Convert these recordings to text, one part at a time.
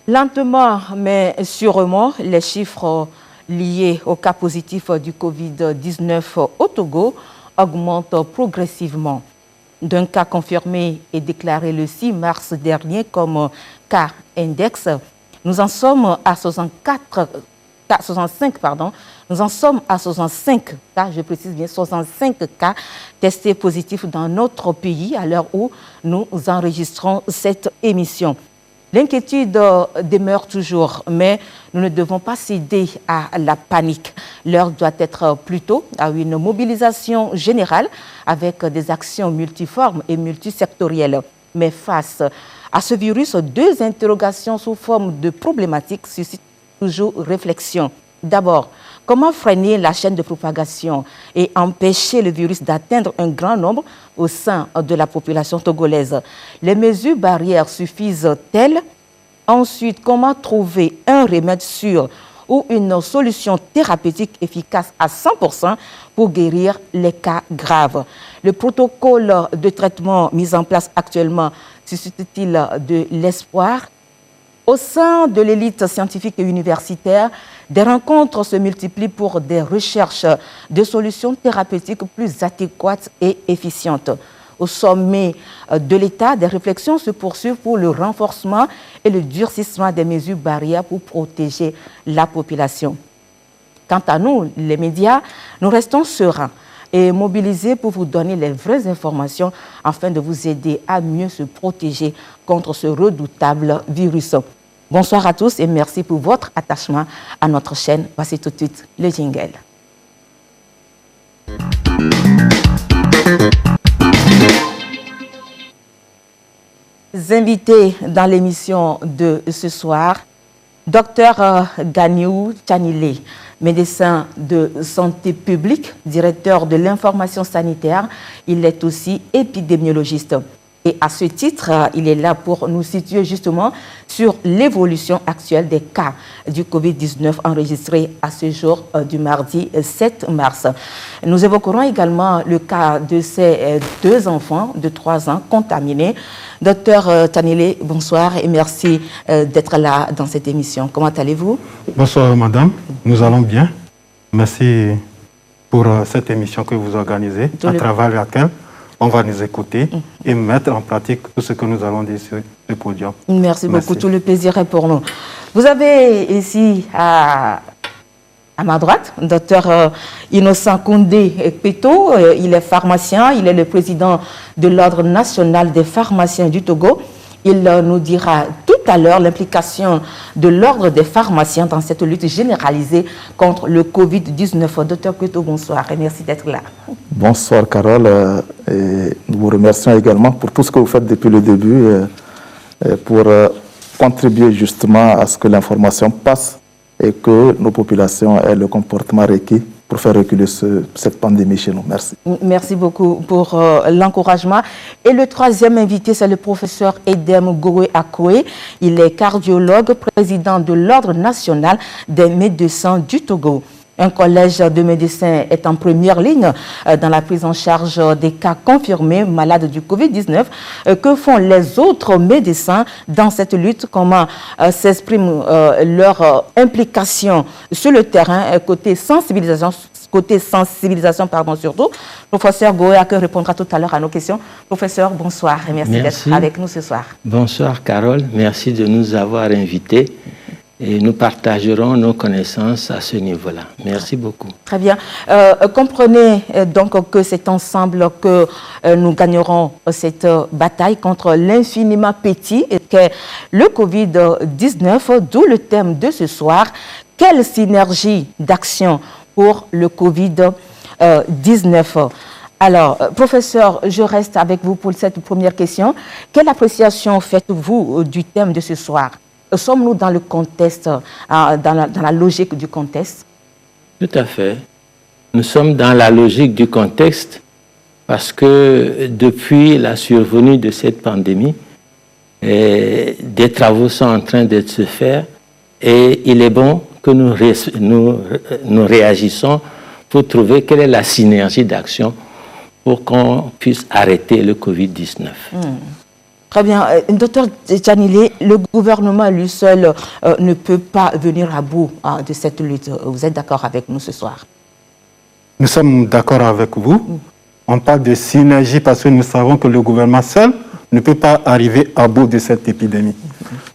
Lentement, mais sûrement, les chiffres liés au cas positif du Covid-19 au Togo augmentent progressivement. D'un cas confirmé et déclaré le 6 mars dernier comme cas index, nous en sommes à 65 cas, je précise bien 65 cas testés positifs dans notre pays à l'heure où nous enregistrons cette émission. L'inquiétude demeure toujours, mais nous ne devons pas céder à la panique. L'heure doit être plutôt à une mobilisation générale avec des actions multiformes et multisectorielles. Mais face à ce virus, deux interrogations sous forme de problématiques suscitent toujours réflexion. D'abord, comment freiner la chaîne de propagation et empêcher le virus d'atteindre un grand nombre au sein de la population togolaise? Les mesures barrières suffisent-elles? Ensuite, comment trouver un remède sûr ou une solution thérapeutique efficace à 100% pour guérir les cas graves? Le protocole de traitement mis en place actuellement suscite-t-il de l'espoir? Au sein de l'élite scientifique et universitaire, des rencontres se multiplient pour des recherches de solutions thérapeutiques plus adéquates et efficientes. Au sommet de l'État, des réflexions se poursuivent pour le renforcement et le durcissement des mesures barrières pour protéger la population. Quant à nous, les médias, nous restons sereins et mobilisés pour vous donner les vraies informations afin de vous aider à mieux se protéger contre ce redoutable virus. Bonsoir à tous et merci pour votre attachement à notre chaîne. Voici tout de suite le jingle. Invités dans l'émission de ce soir, Dr Ganiou Tchanilé, médecin de santé publique, directeur de l'information sanitaire. Il est aussi épidémiologiste. Et à ce titre, il est là pour nous situer justement sur l'évolution actuelle des cas du Covid-19 enregistrés à ce jour du mardi 7 mars. Nous évoquerons également le cas de ces deux enfants de 3 ans contaminés. Docteur Tanile, bonsoir et merci d'être là dans cette émission. Comment allez-vous? Bonsoir madame, nous allons bien. Merci pour cette émission que vous organisez, à travers laquelle on va nous écouter et mettre en pratique tout ce que nous allons dire sur le podium. Merci beaucoup, tout le plaisir est pour nous. Vous avez ici à ma droite, Dr Innocent Koundé Peto, il est pharmacien, il est le président de l'Ordre national des pharmaciens du Togo. Il nous dira tout à l'heure l'implication de l'Ordre des pharmaciens dans cette lutte généralisée contre le Covid-19. Dr Peto, bonsoir et merci d'être là. Bonsoir Carole, et nous vous remercions également pour tout ce que vous faites depuis le début pour contribuer justement à ce que l'information passe et que nos populations aient le comportement requis pour faire reculer cette pandémie chez nous. Merci. Merci beaucoup pour l'encouragement. Et le troisième invité, c'est le professeur Edem Goué Akoué. Il est cardiologue, président de l'Ordre national des médecins du Togo. Un collège de médecins est en première ligne dans la prise en charge des cas confirmés malades du Covid-19. Que font les autres médecins dans cette lutte? Comment s'exprime leur implication sur le terrain côté sensibilisation surtout? Professeur Goéak répondra tout à l'heure à nos questions. Professeur, bonsoir et merci d'être avec nous ce soir. Bonsoir Carole, merci de nous avoir invités. Et nous partagerons nos connaissances à ce niveau-là. Merci beaucoup. Très bien. Comprenez donc que c'est ensemble que nous gagnerons cette bataille contre l'infiniment petit qu'est le Covid-19, d'où le thème de ce soir. Quelle synergie d'action pour le Covid-19? Alors, professeur, je reste avec vous pour cette première question. Quelle appréciation faites-vous du thème de ce soir? Sommes-nous dans le contexte, dans la logique du contexte? Tout à fait. Nous sommes dans la logique du contexte parce que depuis la survenue de cette pandémie, des travaux sont en train de se faire et il est bon que nous réagissons pour trouver quelle est la synergie d'action pour qu'on puisse arrêter le Covid-19. Très bien. Docteur Tchanilé, le gouvernement lui seul ne peut pas venir à bout de cette lutte. Vous êtes d'accord avec nous ce soir? Nous sommes d'accord avec vous. On parle de synergie parce que nous savons que le gouvernement seul ne peut pas arriver à bout de cette épidémie.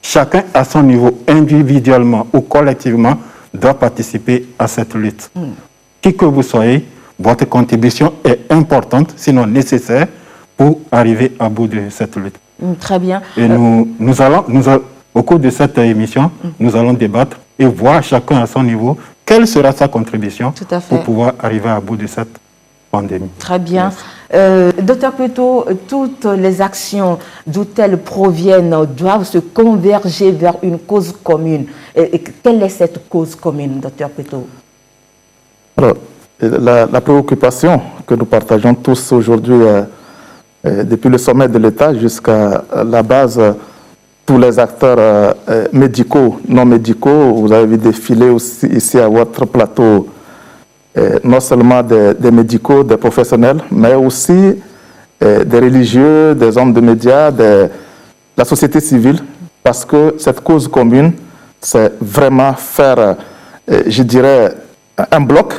Chacun à son niveau, individuellement ou collectivement, doit participer à cette lutte. Qui que vous soyez, votre contribution est importante, sinon nécessaire, pour arriver à bout de cette lutte. Très bien. Et au cours de cette émission, nous allons débattre et voir chacun à son niveau quelle sera sa contribution pour pouvoir arriver à bout de cette pandémie. Très bien. Docteur Peto, toutes les actions d'où elles proviennent doivent se converger vers une cause commune. Et quelle est cette cause commune, docteur Peto? Alors, la préoccupation que nous partageons tous aujourd'hui, depuis le sommet de l'État jusqu'à la base, tous les acteurs médicaux, non médicaux, vous avez vu défiler aussi ici à votre plateau, non seulement des médicaux, des professionnels, mais aussi des religieux, des hommes de médias, de la société civile, parce que cette cause commune, c'est vraiment faire, je dirais, un bloc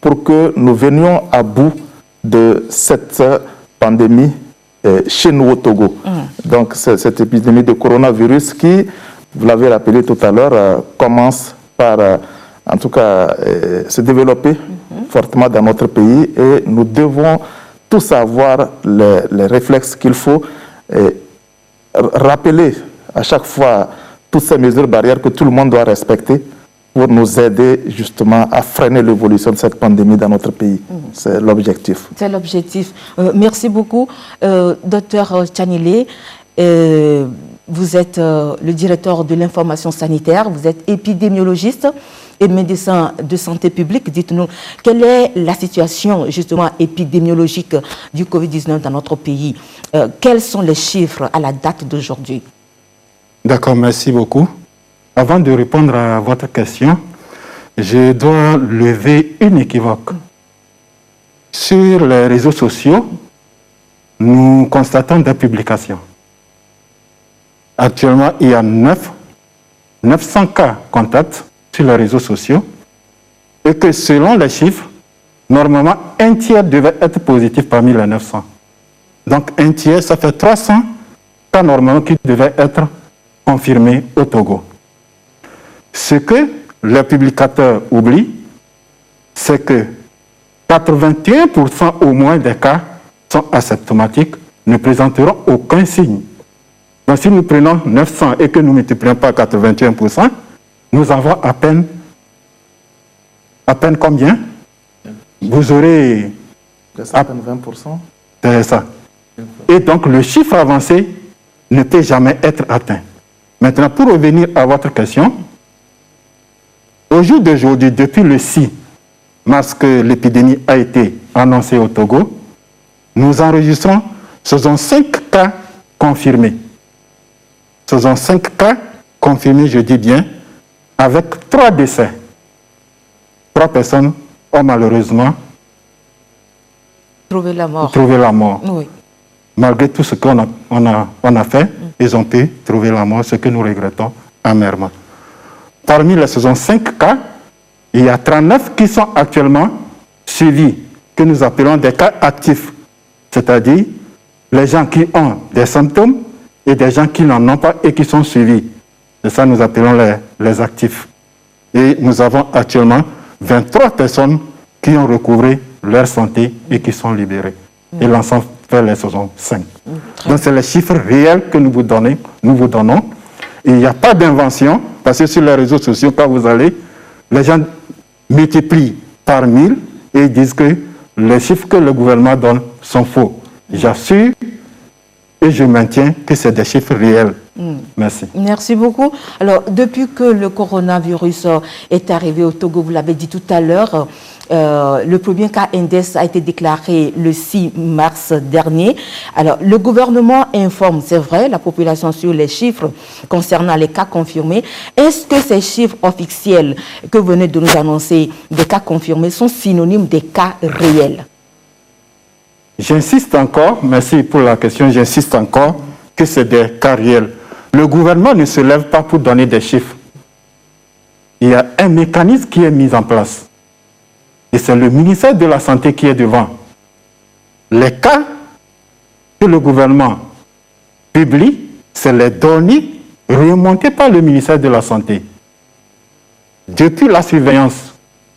pour que nous venions à bout de cette pandémie chez nous au Togo. Donc cette épidémie de coronavirus qui, vous l'avez rappelé tout à l'heure, commence par, en tout cas, se développer fortement dans notre pays et nous devons tous avoir les réflexes qu'il faut rappeler à chaque fois toutes ces mesures barrières que tout le monde doit respecter pour nous aider justement à freiner l'évolution de cette pandémie dans notre pays. C'est l'objectif. C'est l'objectif. Merci beaucoup, docteur Tchanilé. Vous êtes le directeur de l'information sanitaire, vous êtes épidémiologiste et médecin de santé publique. Dites-nous, quelle est la situation justement épidémiologique du Covid-19 dans notre pays? Quels sont les chiffres à la date d'aujourd'hui? D'accord, merci beaucoup. Avant de répondre à votre question, je dois lever une équivoque. Sur les réseaux sociaux, nous constatons des publications. Actuellement, il y a 900 cas contacts sur les réseaux sociaux et que selon les chiffres, normalement, un tiers devait être positif parmi les 900. Donc, un tiers, ça fait 300 cas normalement qui devaient être confirmés au Togo. Ce que les publicateurs oublient, c'est que 81% au moins des cas sont asymptomatiques, ne présenteront aucun signe. Donc si nous prenons 900 et que nous multiplions par 81%, nous avons à peine combien? Vous aurez... à peine 20%. C'est ça. Et donc le chiffre avancé ne peut jamais être atteint. Maintenant, pour revenir à votre question, au jour d'aujourd'hui, depuis le 6 mars que l'épidémie a été annoncée au Togo, nous enregistrons 65 cas confirmés. 65 cas confirmés, je dis bien, avec 3 décès. 3 personnes ont malheureusement trouvé la mort. Oui. Malgré tout ce qu'on a fait, ils ont pu trouver la mort, ce que nous regrettons amèrement. Parmi les 65 cas, il y a 39 qui sont actuellement suivis, que nous appelons des cas actifs, c'est-à-dire les gens qui ont des symptômes et des gens qui n'en ont pas et qui sont suivis. C'est ça que nous appelons les actifs. Et nous avons actuellement 23 personnes qui ont recouvré leur santé et qui sont libérées. Et l'ensemble fait les 65. Donc c'est les chiffres réels que nous vous donnons. Et il n'y a pas d'invention, parce que sur les réseaux sociaux, quand vous allez, les gens multiplient par 1000 et ils disent que les chiffres que le gouvernement donne sont faux. J'assure et je maintiens que c'est des chiffres réels. Merci. Merci beaucoup. Alors, depuis que le coronavirus est arrivé au Togo, vous l'avez dit tout à l'heure, le premier cas index a été déclaré le 6 mars dernier. Alors, le gouvernement informe, c'est vrai, la population sur les chiffres concernant les cas confirmés. Est-ce que ces chiffres officiels que vous venez de nous annoncer, des cas confirmés, sont synonymes des cas réels? J'insiste encore, merci pour la question, j'insiste encore que c'est des cas réels. Le gouvernement ne se lève pas pour donner des chiffres. Il y a un mécanisme qui est mis en place. Et c'est le ministère de la Santé qui est devant. Les cas que le gouvernement publie, c'est les données remontées par le ministère de la Santé. Depuis la surveillance,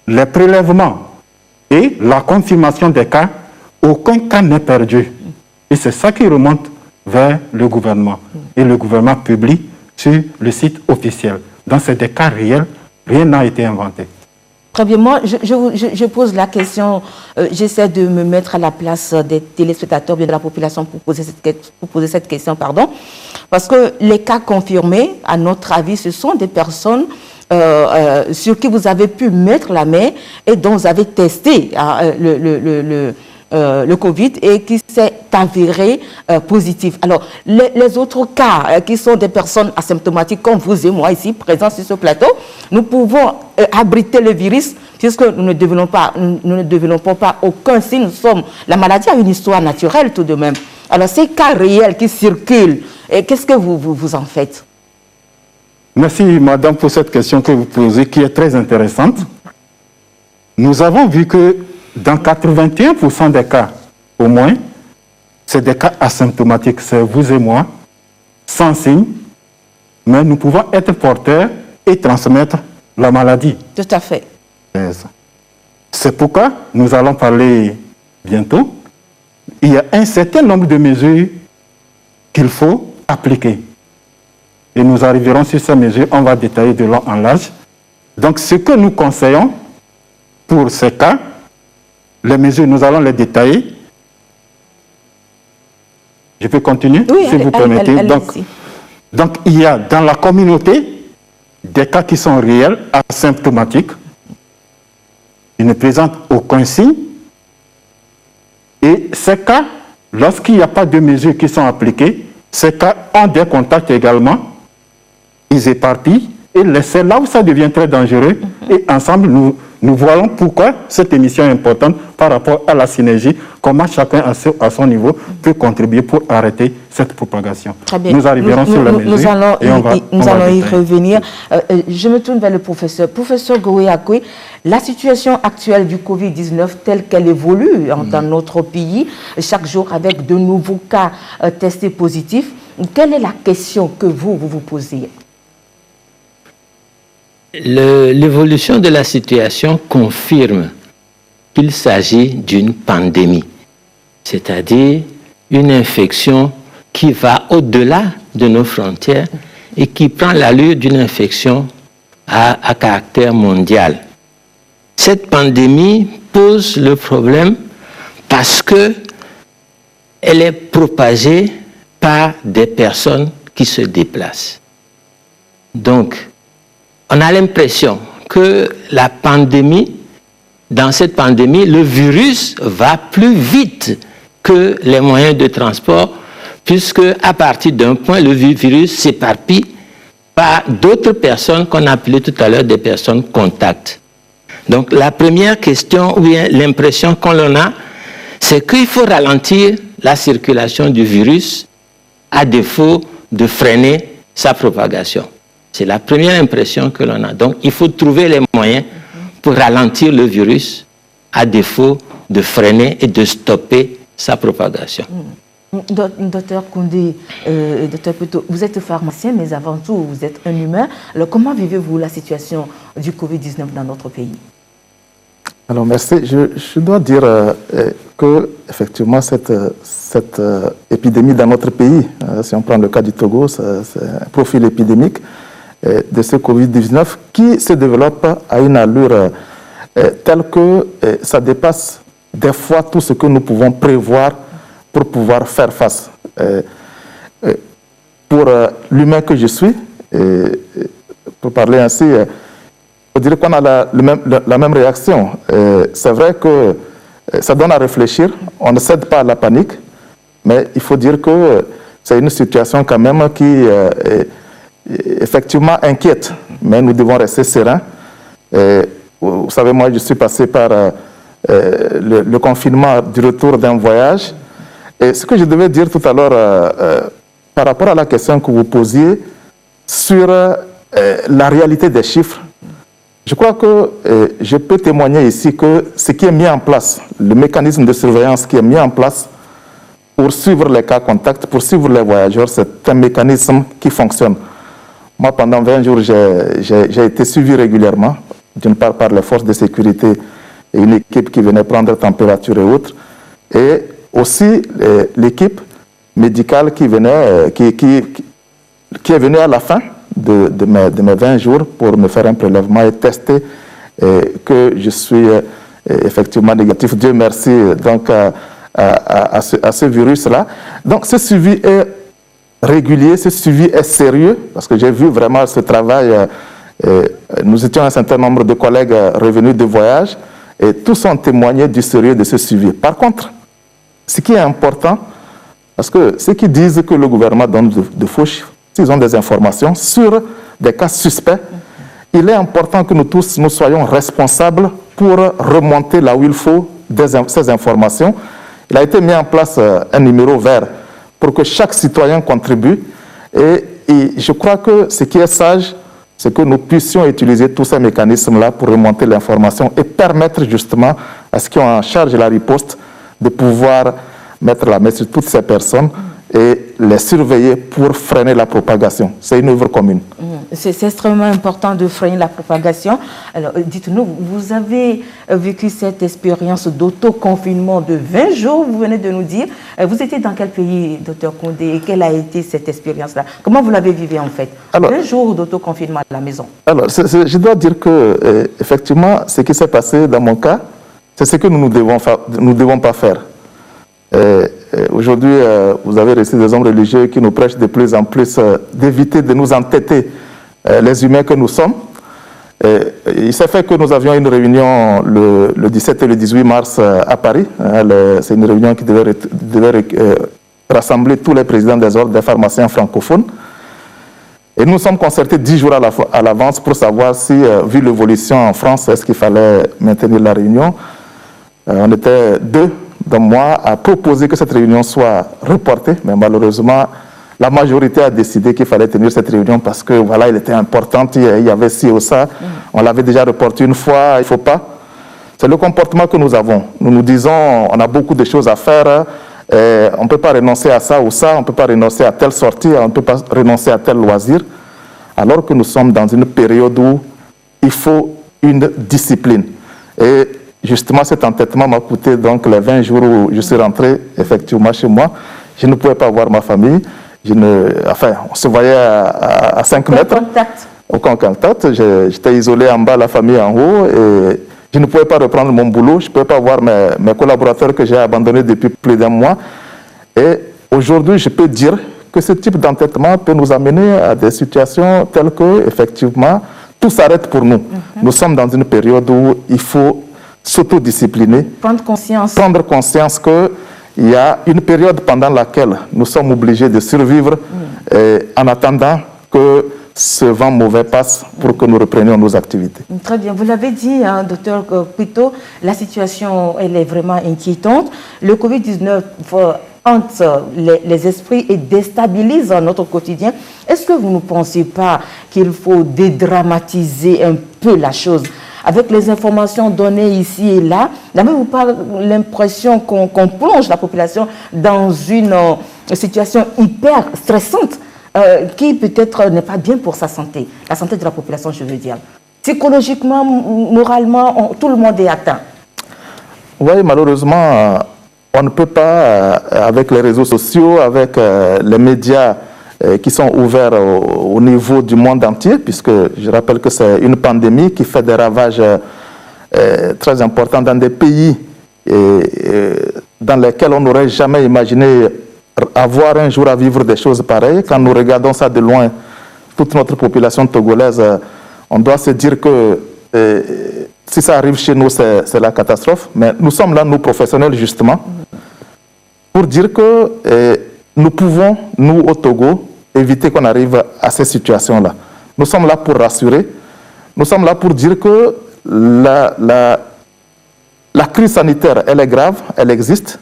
les prélèvements et la confirmation des cas, aucun cas n'est perdu. Et c'est ça qui remonte vers le gouvernement. Et le gouvernement publie sur le site officiel. Donc c'est des cas réels, rien n'a été inventé. Très bien, moi je pose la question, j'essaie de me mettre à la place des téléspectateurs, bien de la population pour poser cette question, pardon. Parce que les cas confirmés, à notre avis, ce sont des personnes sur qui vous avez pu mettre la main et dont vous avez testé le Covid et qui s'est avéré positif. Alors, les autres cas qui sont des personnes asymptomatiques comme vous et moi ici, présents sur ce plateau, nous pouvons abriter le virus puisque nous ne développons pas aucun signe. La maladie a une histoire naturelle tout de même. Alors, ces cas réels qui circulent, qu'est-ce que vous en faites? Merci, madame, pour cette question que vous posez, qui est très intéressante. Nous avons vu que dans 81% des cas, au moins, c'est des cas asymptomatiques. C'est vous et moi, sans signe, mais nous pouvons être porteurs et transmettre la maladie. Tout à fait. C'est pourquoi nous allons parler bientôt. Il y a un certain nombre de mesures qu'il faut appliquer. Et nous arriverons sur ces mesures, on va détailler de long en large. Donc, ce que nous conseillons pour ces cas, les mesures, nous allons les détailler. Je peux continuer, oui, si vous permettez. Donc, il y a dans la communauté des cas qui sont réels, asymptomatiques. Ils ne présentent aucun signe. Et ces cas, lorsqu'il n'y a pas de mesures qui sont appliquées, ces cas ont des contacts également. Ils éparpillent et c'est là où ça devient très dangereux. Et ensemble, nous voyons pourquoi cette émission est importante par rapport à la synergie, comment chacun à son niveau peut contribuer pour arrêter cette propagation. Très bien. Nous arriverons sur la mesure. Nous allons y revenir. Je me tourne vers le professeur. Professeur Gouéakoué, la situation actuelle du Covid-19 telle qu'elle évolue dans notre pays, chaque jour avec de nouveaux cas testés positifs, quelle est la question que vous posez? L'évolution de la situation confirme qu'il s'agit d'une pandémie, c'est-à-dire une infection qui va au-delà de nos frontières et qui prend l'allure d'une infection à caractère mondial. Cette pandémie pose le problème parce que elle est propagée par des personnes qui se déplacent. Donc, on a l'impression que la pandémie, dans cette pandémie, le virus va plus vite que les moyens de transport, puisque à partir d'un point, le virus s'éparpille par d'autres personnes qu'on appelait tout à l'heure des personnes contacts. Donc la première question, ou bien l'impression qu'on en a, c'est qu'il faut ralentir la circulation du virus à défaut de freiner sa propagation. C'est la première impression que l'on a. Donc, il faut trouver les moyens pour ralentir le virus à défaut de freiner et de stopper sa propagation. Docteur Koundé, docteur Puto, vous êtes pharmacien, mais avant tout, vous êtes un humain. Alors, comment vivez-vous la situation du Covid-19 dans notre pays? Alors, merci. Je dois dire que, effectivement, cette épidémie dans notre pays, si on prend le cas du Togo, c'est un profil épidémique de ce Covid-19 qui se développe à une allure telle que ça dépasse des fois tout ce que nous pouvons prévoir pour pouvoir faire face. Pour l'humain que je suis, pour parler ainsi, je dirais qu'on a la même réaction. C'est vrai que ça donne à réfléchir, on ne cède pas à la panique, mais il faut dire que c'est une situation quand même qui effectivement inquiète, mais nous devons rester sereins. Vous savez, moi, je suis passé par le confinement du retour d'un voyage. Et ce que je devais dire tout à l'heure par rapport à la question que vous posiez sur la réalité des chiffres, je crois que je peux témoigner ici que ce qui est mis en place, le mécanisme de surveillance qui est mis en place pour suivre les cas contacts, pour suivre les voyageurs, c'est un mécanisme qui fonctionne. Moi, pendant 20 jours, j'ai été suivi régulièrement, d'une part par les forces de sécurité et une équipe qui venait prendre température et autres, et aussi l'équipe médicale qui est venue à la fin de mes 20 jours pour me faire un prélèvement et tester que je suis effectivement négatif. Dieu merci donc à ce virus-là. Donc ce suivi est régulier, ce suivi est sérieux, parce que j'ai vu vraiment ce travail. Nous étions un certain nombre de collègues revenus de voyage et tous ont témoigné du sérieux de ce suivi. Par contre, ce qui est important, parce que ceux qui disent que le gouvernement donne de faux chiffres, s'ils ont des informations sur des cas suspects, il est important que nous tous, nous soyons responsables pour remonter là où il faut ces informations. Il a été mis en place un numéro vert pour que chaque citoyen contribue. Et je crois que ce qui est sage, c'est que nous puissions utiliser tous ces mécanismes-là pour remonter l'information et permettre justement à ceux qui ont en charge la riposte de pouvoir mettre la main sur toutes ces personnes et les surveiller pour freiner la propagation. C'est une œuvre commune. C'est extrêmement important de freiner la propagation. Alors, dites-nous, vous avez vécu cette expérience d'autoconfinement de 20 jours, vous venez de nous dire. Vous étiez dans quel pays, Dr Koundé, et quelle a été cette expérience-là? Comment vous l'avez vécu en fait? Alors, 20 jours d'autoconfinement à la maison. Alors, je dois dire que, effectivement, ce qui s'est passé dans mon cas, c'est ce que nous ne devons pas faire. Aujourd'hui, vous avez reçu des hommes religieux qui nous prêchent de plus en plus d'éviter de nous entêter les humains que nous sommes. Il s'est fait que nous avions une réunion le 17 et le 18 mars à Paris. C'est une réunion qui devait rassembler tous les présidents des ordres des pharmaciens francophones. Et nous sommes concertés 10 jours à l'avance pour savoir si, vu l'évolution en France, est-ce qu'il fallait maintenir la réunion. On était deux, dont moi, à proposer que cette réunion soit reportée, mais malheureusement, la majorité a décidé qu'il fallait tenir cette réunion parce que voilà, elle était importante, il y avait ci ou ça, on l'avait déjà reportée une fois, il ne faut pas. C'est le comportement que nous avons. Nous nous disons, on a beaucoup de choses à faire, on ne peut pas renoncer à ça ou ça, on ne peut pas renoncer à telle sortie, on ne peut pas renoncer à tel loisir, alors que nous sommes dans une période où il faut une discipline. Et justement, cet entêtement m'a coûté donc les 20 jours où je suis rentré effectivement chez moi. Je ne pouvais pas voir ma famille. On se voyait à 5 mètres. Aucun contact. J'étais isolé en bas, la famille en haut. Et je ne pouvais pas reprendre mon boulot. Je ne pouvais pas voir mes collaborateurs que j'ai abandonnés depuis plus d'un mois. Et aujourd'hui, je peux dire que ce type d'entêtement peut nous amener à des situations telles que, effectivement, tout s'arrête pour nous. Nous sommes dans une période où il faut s'autodiscipliner, prendre conscience qu'il y a une période pendant laquelle nous sommes obligés de survivre en attendant que ce vent mauvais passe pour que nous reprenions nos activités. Très bien, vous l'avez dit, hein, docteur Quito, la situation elle est vraiment inquiétante. Le Covid-19 hante les esprits et déstabilise notre quotidien. Est-ce que vous ne pensez pas qu'il faut dédramatiser un peu la chose? Avec les informations données ici et là, n'avez-vous pas l'impression qu'on plonge la population dans une situation hyper stressante qui peut-être n'est pas bien pour sa santé, la santé de la population, je veux dire. Psychologiquement, moralement, tout le monde est atteint. Oui, malheureusement, on ne peut pas, avec les réseaux sociaux, avec les médias qui sont ouverts au niveau du monde entier, puisque je rappelle que c'est une pandémie qui fait des ravages très importants dans des pays dans lesquels on n'aurait jamais imaginé avoir un jour à vivre des choses pareilles. Quand nous regardons ça de loin, toute notre population togolaise, on doit se dire que si ça arrive chez nous, c'est la catastrophe. Mais nous sommes là, nous professionnels, justement, pour dire que nous pouvons, nous au Togo, éviter qu'on arrive à ces situations-là. Nous sommes là pour rassurer. Nous sommes là pour dire que la crise sanitaire, elle est grave, elle existe,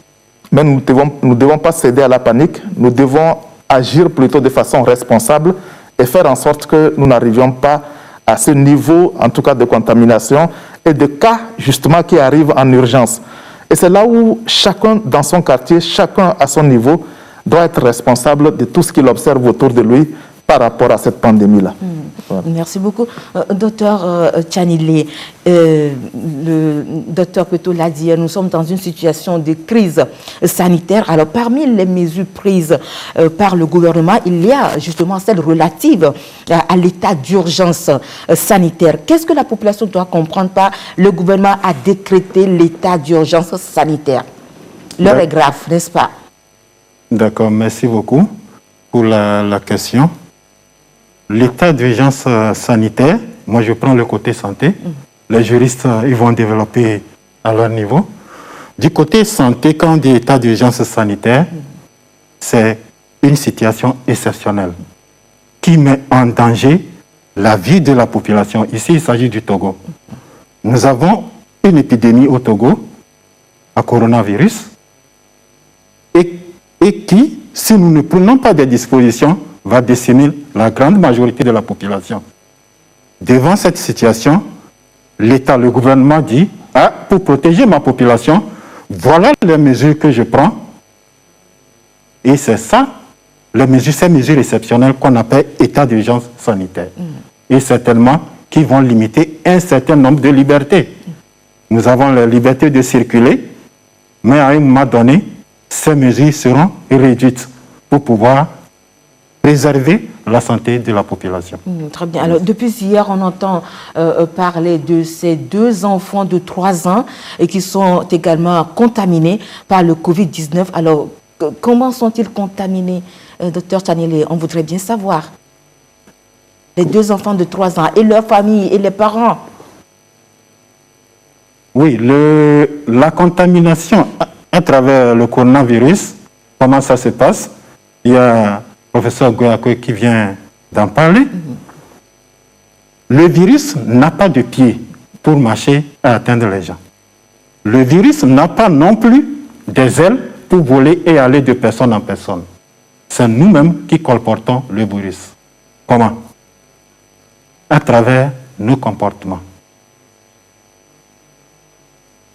mais nous ne devons pas céder à la panique, nous devons agir plutôt de façon responsable et faire en sorte que nous n'arrivions pas à ce niveau, en tout cas, de contamination et de cas, justement, qui arrivent en urgence. Et c'est là où chacun, dans son quartier, chacun à son niveau, doit être responsable de tout ce qu'il observe autour de lui par rapport à cette pandémie-là. Voilà. Merci beaucoup. Docteur Tchanilé, le docteur Peto l'a dit, nous sommes dans une situation de crise sanitaire. Alors, parmi les mesures prises par le gouvernement, il y a justement celle relative à l'état d'urgence sanitaire. Qu'est-ce que la population doit comprendre par le gouvernement a décrété l'état d'urgence sanitaire? L'heure est grave, n'est-ce pas? D'accord, merci beaucoup pour la question. L'état d'urgence sanitaire, moi je prends le côté santé, les juristes ils vont développer à leur niveau. Du côté santé, quand on dit état d'urgence sanitaire, c'est une situation exceptionnelle qui met en danger la vie de la population. Ici, il s'agit du Togo. Nous avons une épidémie au Togo, à coronavirus, et qui, si nous ne prenons pas des dispositions, va décimer la grande majorité de la population. Devant cette situation, l'État, le gouvernement dit, pour protéger ma population, voilà les mesures que je prends. Et c'est ça, ces mesures exceptionnelles qu'on appelle état d'urgence sanitaire. Et certainement qui vont limiter un certain nombre de libertés. Nous avons la liberté de circuler, mais à un moment donné, ces mesures seront réduites pour pouvoir préserver la santé de la population. Très bien. Alors, depuis hier, on entend parler de ces 2 enfants de 3 ans et qui sont également contaminés par le Covid-19. Alors, comment sont-ils contaminés, docteur Tchanilé? On voudrait bien savoir. Les 2 enfants de 3 ans et leur famille et les parents. Oui, la contamination à travers le coronavirus, comment ça se passe? Il y a professeur Goyako qui vient d'en parler. Le virus n'a pas de pied pour marcher et atteindre les gens. Le virus n'a pas non plus des ailes pour voler et aller de personne en personne. C'est nous-mêmes qui colportons le virus. Comment? À travers nos comportements.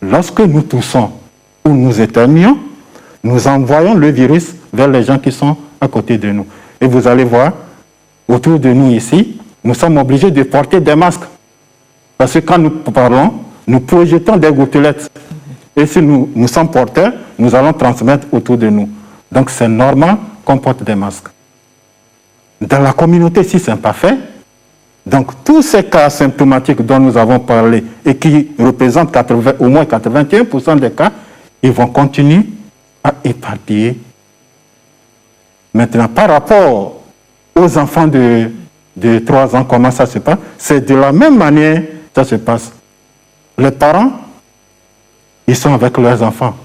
Lorsque nous toussons ou nous éternuons, nous envoyons le virus vers les gens qui sont à côté de nous. Et vous allez voir, autour de nous ici, nous sommes obligés de porter des masques. Parce que quand nous parlons, nous projetons des gouttelettes. Et si nous sommes porteurs, nous allons transmettre autour de nous. Donc c'est normal qu'on porte des masques. Dans la communauté, si ce n'est pas fait, donc tous ces cas symptomatiques dont nous avons parlé et qui représentent au moins 81% des cas, ils vont continuer à éparpiller. Maintenant, par rapport aux enfants de 3 ans, comment ça se passe? C'est de la même manière que ça se passe. Les parents, ils sont avec leurs enfants.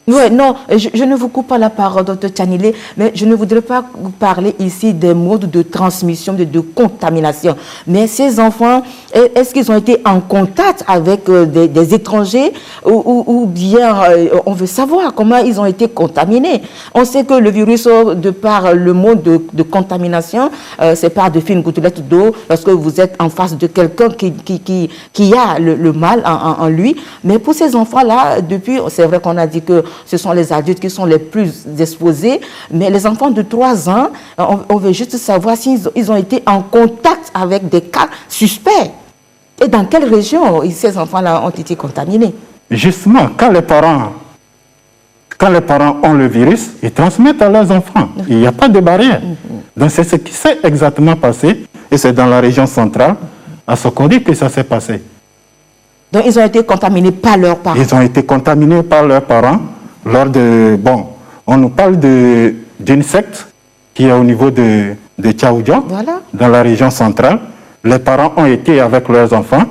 Oui, non, je ne vous coupe pas la parole, docteur Tchanilé, mais je ne voudrais pas vous parler ici des modes de transmission, de contamination. Mais ces enfants, est-ce qu'ils ont été en contact avec des étrangers ou bien on veut savoir comment ils ont été contaminés? On sait que le virus, de par le mode de contamination, c'est par de fines gouttelettes d'eau lorsque vous êtes en face de quelqu'un qui a le mal en lui. Mais pour ces enfants-là, depuis, c'est vrai qu'on a dit que ce sont les adultes qui sont les plus exposés, mais les enfants de 3 ans, on veut juste savoir s'ils ont été en contact avec des cas suspects. Et dans quelle région ces enfants-là ont été contaminés? Justement, quand les parents ont le virus, ils transmettent à leurs enfants. Il n'y a pas de barrière. Donc c'est ce qui s'est exactement passé, et c'est dans la région centrale, à Sokodi, que ça s'est passé. Donc ils ont été contaminés par leurs parents? Ils ont été contaminés par leurs parents. On nous parle d'une secte qui est au niveau de Tchaoudja, voilà, dans la région centrale. Les parents ont été avec leurs enfants.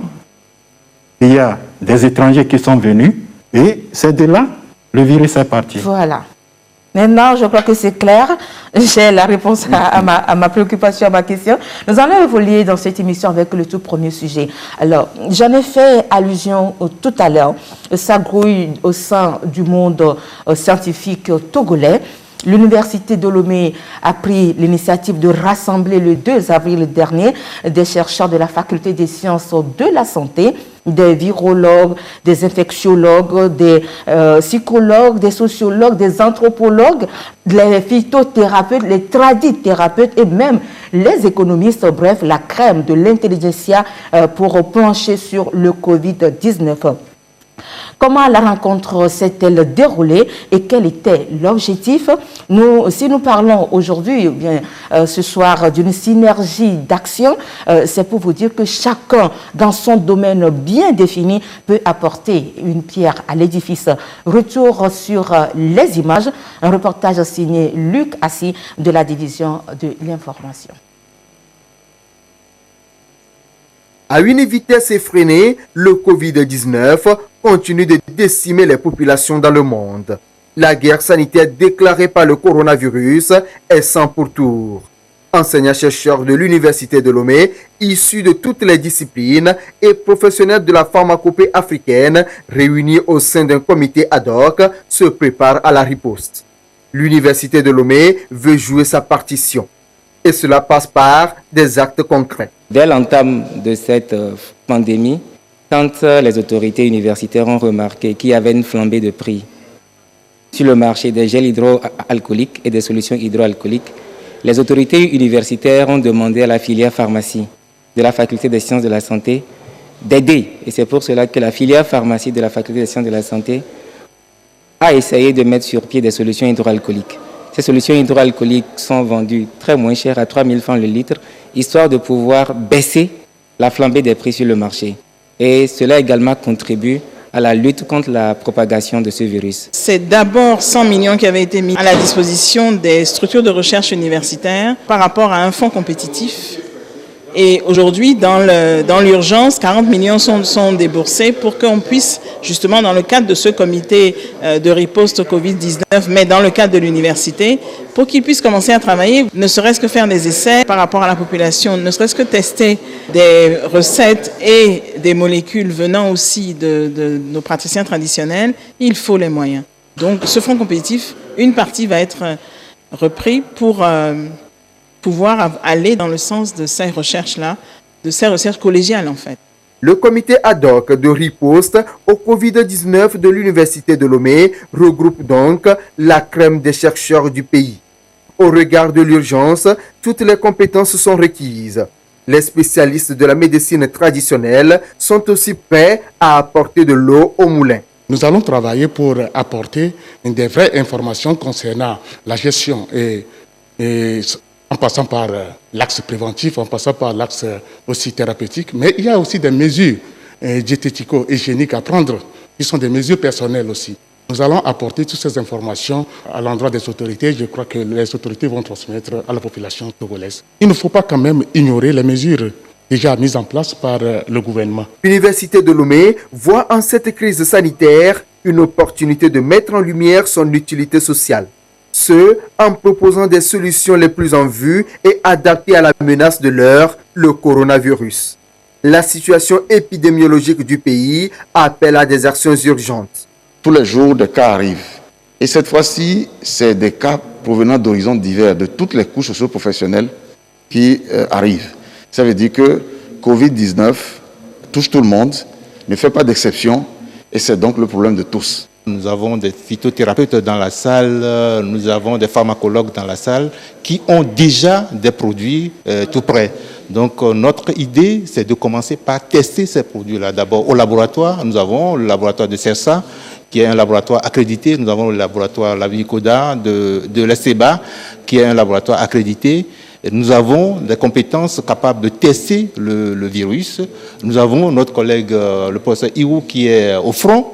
Il y a des étrangers qui sont venus et c'est de là le virus est parti. Voilà. Maintenant, je crois que c'est clair. J'ai la réponse à ma préoccupation, à ma question. Nous allons évoluer dans cette émission avec le tout premier sujet. Alors, j'en ai fait allusion tout à l'heure. Ça grouille au sein du monde scientifique togolais. L'Université de Lomé a pris l'initiative de rassembler le 2 avril dernier des chercheurs de la Faculté des sciences de la santé, des virologues, des infectiologues, des psychologues, des sociologues, des anthropologues, les phytothérapeutes, les tradithérapeutes et même les économistes, bref, la crème de l'intelligentsia pour plancher sur le Covid-19. Comment la rencontre s'est-elle déroulée et quel était l'objectif? Si nous parlons aujourd'hui, ce soir, d'une synergie d'action, c'est pour vous dire que chacun, dans son domaine bien défini, peut apporter une pierre à l'édifice. Retour sur les images, un reportage signé Luc Assis de la division de l'information. À une vitesse effrénée, le Covid-19 continue de décimer les populations dans le monde. La guerre sanitaire déclarée par le coronavirus est sans pourtour. Enseignants-chercheurs de l'Université de Lomé, issus de toutes les disciplines et professionnels de la pharmacopée africaine, réunis au sein d'un comité ad hoc, se préparent à la riposte. L'Université de Lomé veut jouer sa partition. Et cela passe par des actes concrets. Dès l'entame de cette pandémie, quand les autorités universitaires ont remarqué qu'il y avait une flambée de prix sur le marché des gels hydroalcooliques et des solutions hydroalcooliques, les autorités universitaires ont demandé à la filière pharmacie de la Faculté des sciences de la santé d'aider. Et c'est pour cela que la filière pharmacie de la Faculté des sciences de la santé a essayé de mettre sur pied des solutions hydroalcooliques. Ces solutions hydroalcooliques sont vendues très moins cher, à 3 000 francs le litre, histoire de pouvoir baisser la flambée des prix sur le marché. Et cela également contribue à la lutte contre la propagation de ce virus. C'est d'abord 100 millions qui avaient été mis à la disposition des structures de recherche universitaires par rapport à un fonds compétitif. Et aujourd'hui, dans l'urgence, 40 millions sont déboursés pour qu'on puisse, justement, dans le cadre de ce comité de riposte Covid-19, mais dans le cadre de l'université, pour qu'ils puissent commencer à travailler, ne serait-ce que faire des essais par rapport à la population, ne serait-ce que tester des recettes et des molécules venant aussi de nos praticiens traditionnels, il faut les moyens. Donc, ce fonds compétitif, une partie va être repris pour pouvoir aller dans le sens de ces recherches-là, de ces recherches collégiales en fait. Le comité ad hoc de riposte au Covid-19 de l'Université de Lomé regroupe donc la crème des chercheurs du pays. Au regard de l'urgence, toutes les compétences sont requises. Les spécialistes de la médecine traditionnelle sont aussi prêts à apporter de l'eau au moulin. Nous allons travailler pour apporter des vraies informations concernant la gestion et en passant par l'axe préventif, en passant par l'axe aussi thérapeutique. Mais il y a aussi des mesures diétético-hygiéniques à prendre, qui sont des mesures personnelles aussi. Nous allons apporter toutes ces informations à l'endroit des autorités. Je crois que les autorités vont transmettre à la population togolaise. Il ne faut pas quand même ignorer les mesures déjà mises en place par le gouvernement. L'Université de Lomé voit en cette crise sanitaire une opportunité de mettre en lumière son utilité sociale. Ce, en proposant des solutions les plus en vue et adaptées à la menace de l'heure, le coronavirus. La situation épidémiologique du pays appelle à des actions urgentes. Tous les jours, des cas arrivent. Et cette fois-ci, c'est des cas provenant d'horizons divers, de toutes les couches socio-professionnelles qui arrivent. Ça veut dire que Covid-19 touche tout le monde, ne fait pas d'exception, et c'est donc le problème de tous. Nous avons des phytothérapeutes dans la salle, nous avons des pharmacologues dans la salle qui ont déjà des produits tout prêts. Donc notre idée, c'est de commencer par tester ces produits-là. D'abord au laboratoire, nous avons le laboratoire de CERSA, qui est un laboratoire accrédité. Nous avons le laboratoire Lavicoda de l'ESTEBA, qui est un laboratoire accrédité. Et nous avons des compétences capables de tester le virus. Nous avons notre collègue, le professeur Iou, qui est au front,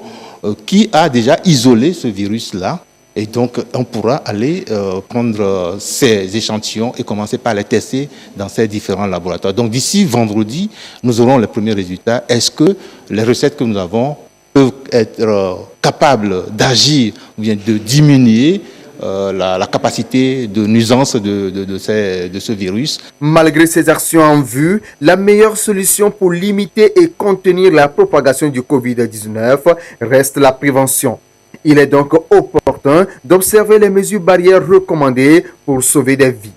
qui a déjà isolé ce virus-là. Et donc, on pourra aller prendre ces échantillons et commencer par les tester dans ces différents laboratoires. Donc, d'ici vendredi, nous aurons les premiers résultats. Est-ce que les recettes que nous avons peuvent être capables d'agir ou bien de diminuer la capacité de nuisance de ce virus. Malgré ces actions en vue, la meilleure solution pour limiter et contenir la propagation du Covid-19 reste la prévention. Il est donc opportun d'observer les mesures barrières recommandées pour sauver des vies.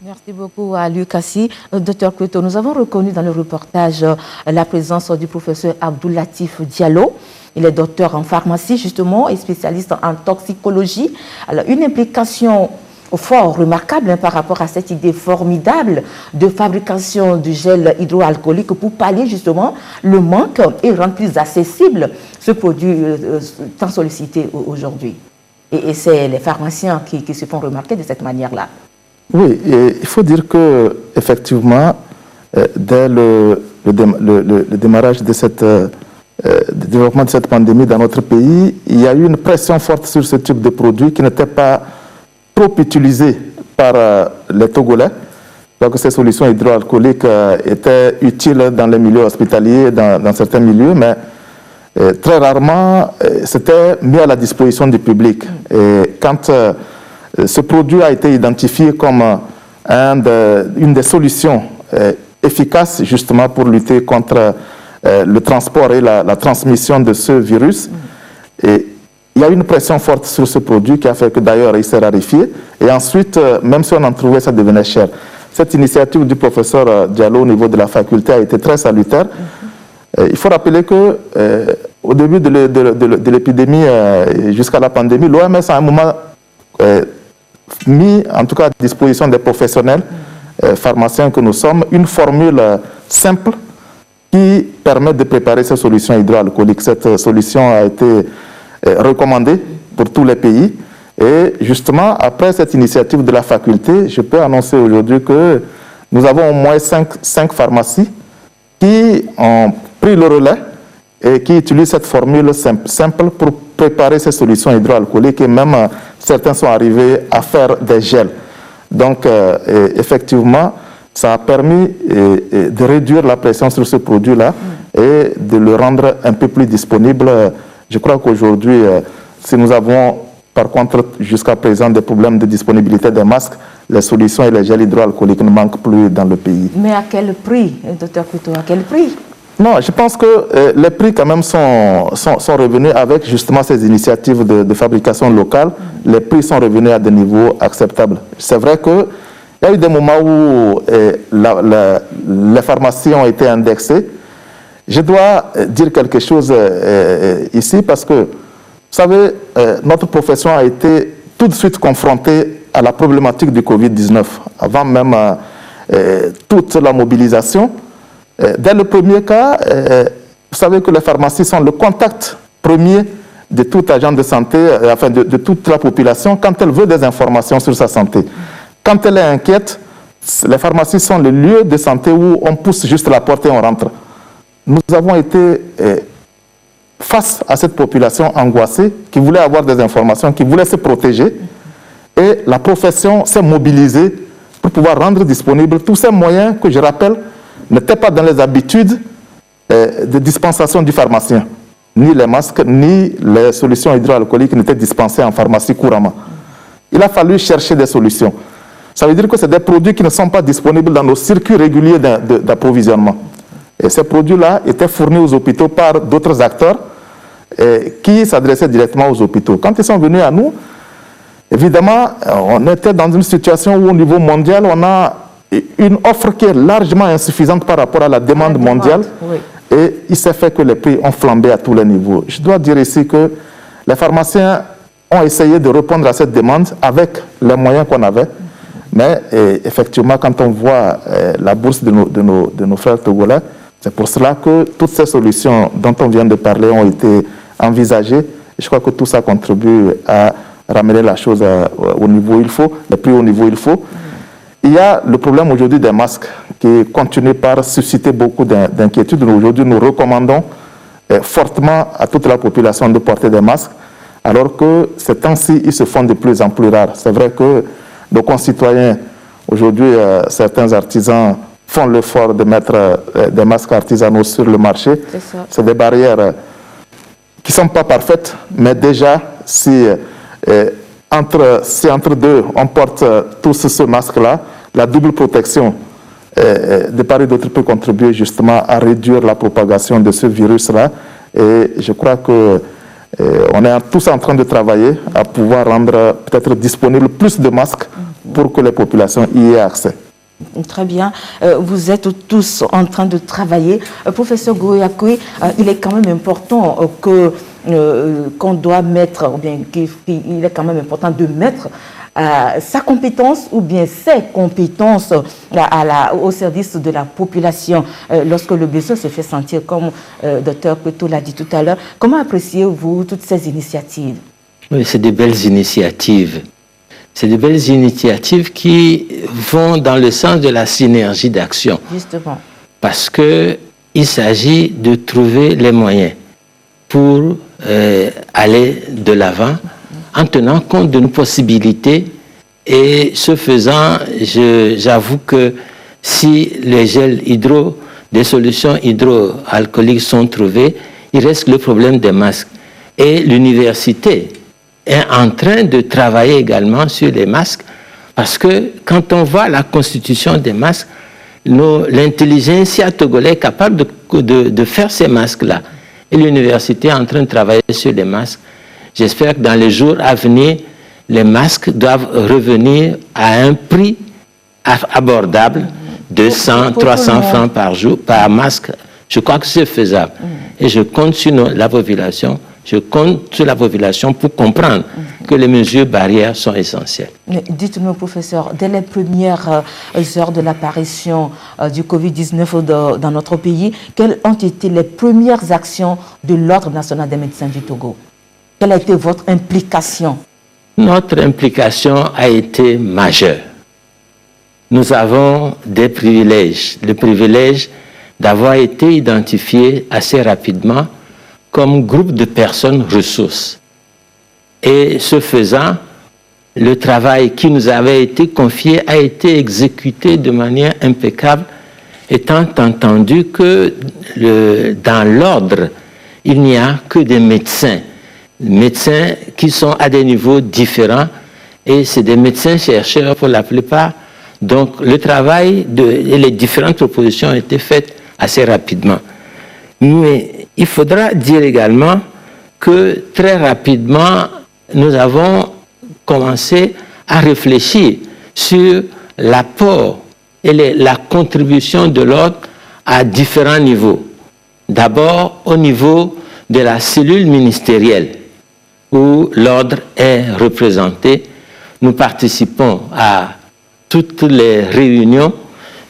Merci beaucoup à Lucassi. Dr Kweto, nous avons reconnu dans le reportage la présence du professeur Abdoulatif Diallo. Il est docteur en pharmacie justement et spécialiste en toxicologie. Alors, une implication fort remarquable par rapport à cette idée formidable de fabrication du gel hydroalcoolique pour pallier justement le manque et rendre plus accessible ce produit tant sollicité aujourd'hui. Et c'est les pharmaciens qui se font remarquer de cette manière-là. Oui, et il faut dire que effectivement, dès le démarrage de du développement de cette pandémie dans notre pays, il y a eu une pression forte sur ce type de produit qui n'était pas trop utilisé par les Togolais. Donc ces solutions hydroalcooliques étaient utiles dans les milieux hospitaliers, dans certains milieux, mais très rarement c'était mis à la disposition du public. Et quand ce produit a été identifié comme une des solutions efficaces justement pour lutter contre le transport et la transmission de ce virus. Et il y a eu une pression forte sur ce produit qui a fait que d'ailleurs il s'est raréfié. Et ensuite, même si on en trouvait, ça devenait cher. Cette initiative du professeur Diallo au niveau de la faculté a été très salutaire. Il faut rappeler que au début de l'épidémie jusqu'à la pandémie, l'OMS à un moment mis en tout cas à disposition des professionnels pharmaciens que nous sommes une formule simple qui permet de préparer ces solutions hydroalcooliques. Cette solution a été recommandée pour tous les pays et justement après cette initiative de la faculté, je peux annoncer aujourd'hui que nous avons au moins 5 pharmacies qui ont pris le relais et qui utilisent cette formule simple pour préparer ces solutions hydroalcooliques et même certains sont arrivés à faire des gels. Donc effectivement, ça a permis de réduire la pression sur ce produit-là et de le rendre un peu plus disponible. Je crois qu'aujourd'hui, si nous avons par contre jusqu'à présent des problèmes de disponibilité des masques, les solutions et les gels hydroalcooliques ne manquent plus dans le pays. Mais à quel prix, docteur Kweto, à quel prix? Non, je pense que les prix quand même sont revenus avec justement ces initiatives de fabrication locale. Les prix sont revenus à des niveaux acceptables. C'est vrai qu'il y a eu des moments où les pharmacies ont été indexées. Je dois dire quelque chose ici parce que, vous savez, notre profession a été tout de suite confrontée à la problématique du Covid-19. Avant même toute la mobilisation, dès le premier cas, vous savez que les pharmacies sont le contact premier de tout agent de santé, enfin de toute la population, quand elle veut des informations sur sa santé. Quand elle est inquiète, les pharmacies sont le lieu de santé où on pousse juste la porte et on rentre. Nous avons été face à cette population angoissée qui voulait avoir des informations, qui voulait se protéger. Et la profession s'est mobilisée pour pouvoir rendre disponibles tous ces moyens que, je rappelle, n'étaient pas dans les habitudes de dispensation du pharmacien. Ni les masques, ni les solutions hydroalcooliques n'étaient dispensées en pharmacie couramment. Il a fallu chercher des solutions. Ça veut dire que c'est des produits qui ne sont pas disponibles dans nos circuits réguliers d'approvisionnement. Et ces produits-là étaient fournis aux hôpitaux par d'autres acteurs qui s'adressaient directement aux hôpitaux. Quand ils sont venus à nous, évidemment, on était dans une situation où au niveau mondial, on a une offre qui est largement insuffisante par rapport à la demande mondiale. Oui. Et il s'est fait que les prix ont flambé à tous les niveaux. Je dois dire ici que les pharmaciens ont essayé de répondre à cette demande avec les moyens qu'on avait. Mais effectivement, quand on voit la bourse de nos frères togolais, c'est pour cela que toutes ces solutions dont on vient de parler ont été envisagées. Et je crois que tout ça contribue à ramener la chose au niveau où il faut, les prix au niveau où il faut. Il y a le problème aujourd'hui des masques qui continue par susciter beaucoup d'inquiétudes. Aujourd'hui, nous recommandons fortement à toute la population de porter des masques, alors que ces temps-ci, ils se font de plus en plus rares. C'est vrai que nos concitoyens, aujourd'hui, certains artisans font l'effort de mettre des masques artisanaux sur le marché. C'est des barrières qui ne sont pas parfaites, mais déjà, si entre deux, on porte tous ce masque-là, la double protection de part et d'autre peut contribuer justement à réduire la propagation de ce virus-là. Et je crois que on est tous en train de travailler à pouvoir rendre peut-être disponible plus de masques pour que les populations y aient accès. Très bien. Vous êtes tous en train de travailler. Professeur Goyakoui, il est quand même important qu'on doit mettre, ou bien qu'il est quand même important de mettre sa compétence ou bien ses compétences au service de la population lorsque le besoin se fait sentir, comme Dr Peto l'a dit tout à l'heure. Comment appréciez-vous toutes ces initiatives? Oui, c'est de belles initiatives. C'est de belles initiatives qui vont dans le sens de la synergie d'action. Justement. Parce qu'il s'agit de trouver les moyens pour aller de l'avant en tenant compte de nos possibilités. Et ce faisant, j'avoue que si les gels des solutions hydroalcooliques sont trouvées, il reste le problème des masques. Et l'université est en train de travailler également sur les masques, parce que quand on voit la constitution des masques, l'intelligentsia togolais est capable de faire ces masques-là. Et l'université est en train de travailler sur les masques. J'espère que dans les jours à venir, les masques doivent revenir à un prix abordable, 200, 300 francs par jour, par masque. Je crois que c'est faisable. Et je compte sur la population. Je compte sur la population pour comprendre que les mesures barrières sont essentielles. Dites-nous, professeur, dès les premières heures de l'apparition du Covid-19 dans notre pays, quelles ont été les premières actions de l'Ordre national des médecins du Togo? Quelle a été votre implication? Notre implication a été majeure. Nous avons des privilèges. Le privilège d'avoir été identifiés assez rapidement comme groupe de personnes ressources. Et ce faisant, le travail qui nous avait été confié a été exécuté de manière impeccable, étant entendu que dans l'ordre, il n'y a que des médecins qui sont à des niveaux différents, et c'est des médecins chercheurs pour la plupart. Donc le travail et les différentes propositions ont été faites assez rapidement. Mais il faudra dire également que très rapidement, nous avons commencé à réfléchir sur l'apport et la contribution de l'ordre à différents niveaux. D'abord au niveau de la cellule ministérielle où l'ordre est représenté. Nous participons à toutes les réunions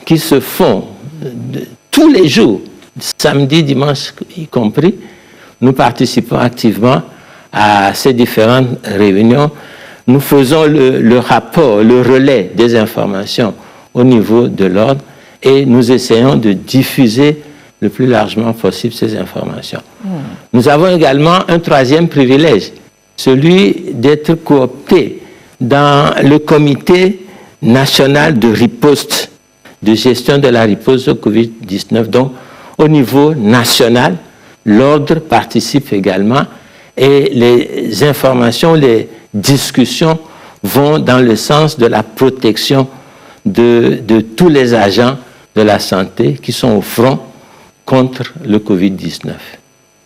qui se font tous les jours, samedi, dimanche y compris. Nous participons activement à ces différentes réunions. Nous faisons le rapport, le relais des informations au niveau de l'ordre et nous essayons de diffuser le plus largement possible ces informations. Nous avons également un troisième privilège, celui d'être cooptés dans le comité national de riposte, de gestion de la riposte au Covid-19. Donc, au niveau national, l'ordre participe également et les informations, les discussions vont dans le sens de la protection de tous les agents de la santé qui sont au front contre le Covid-19.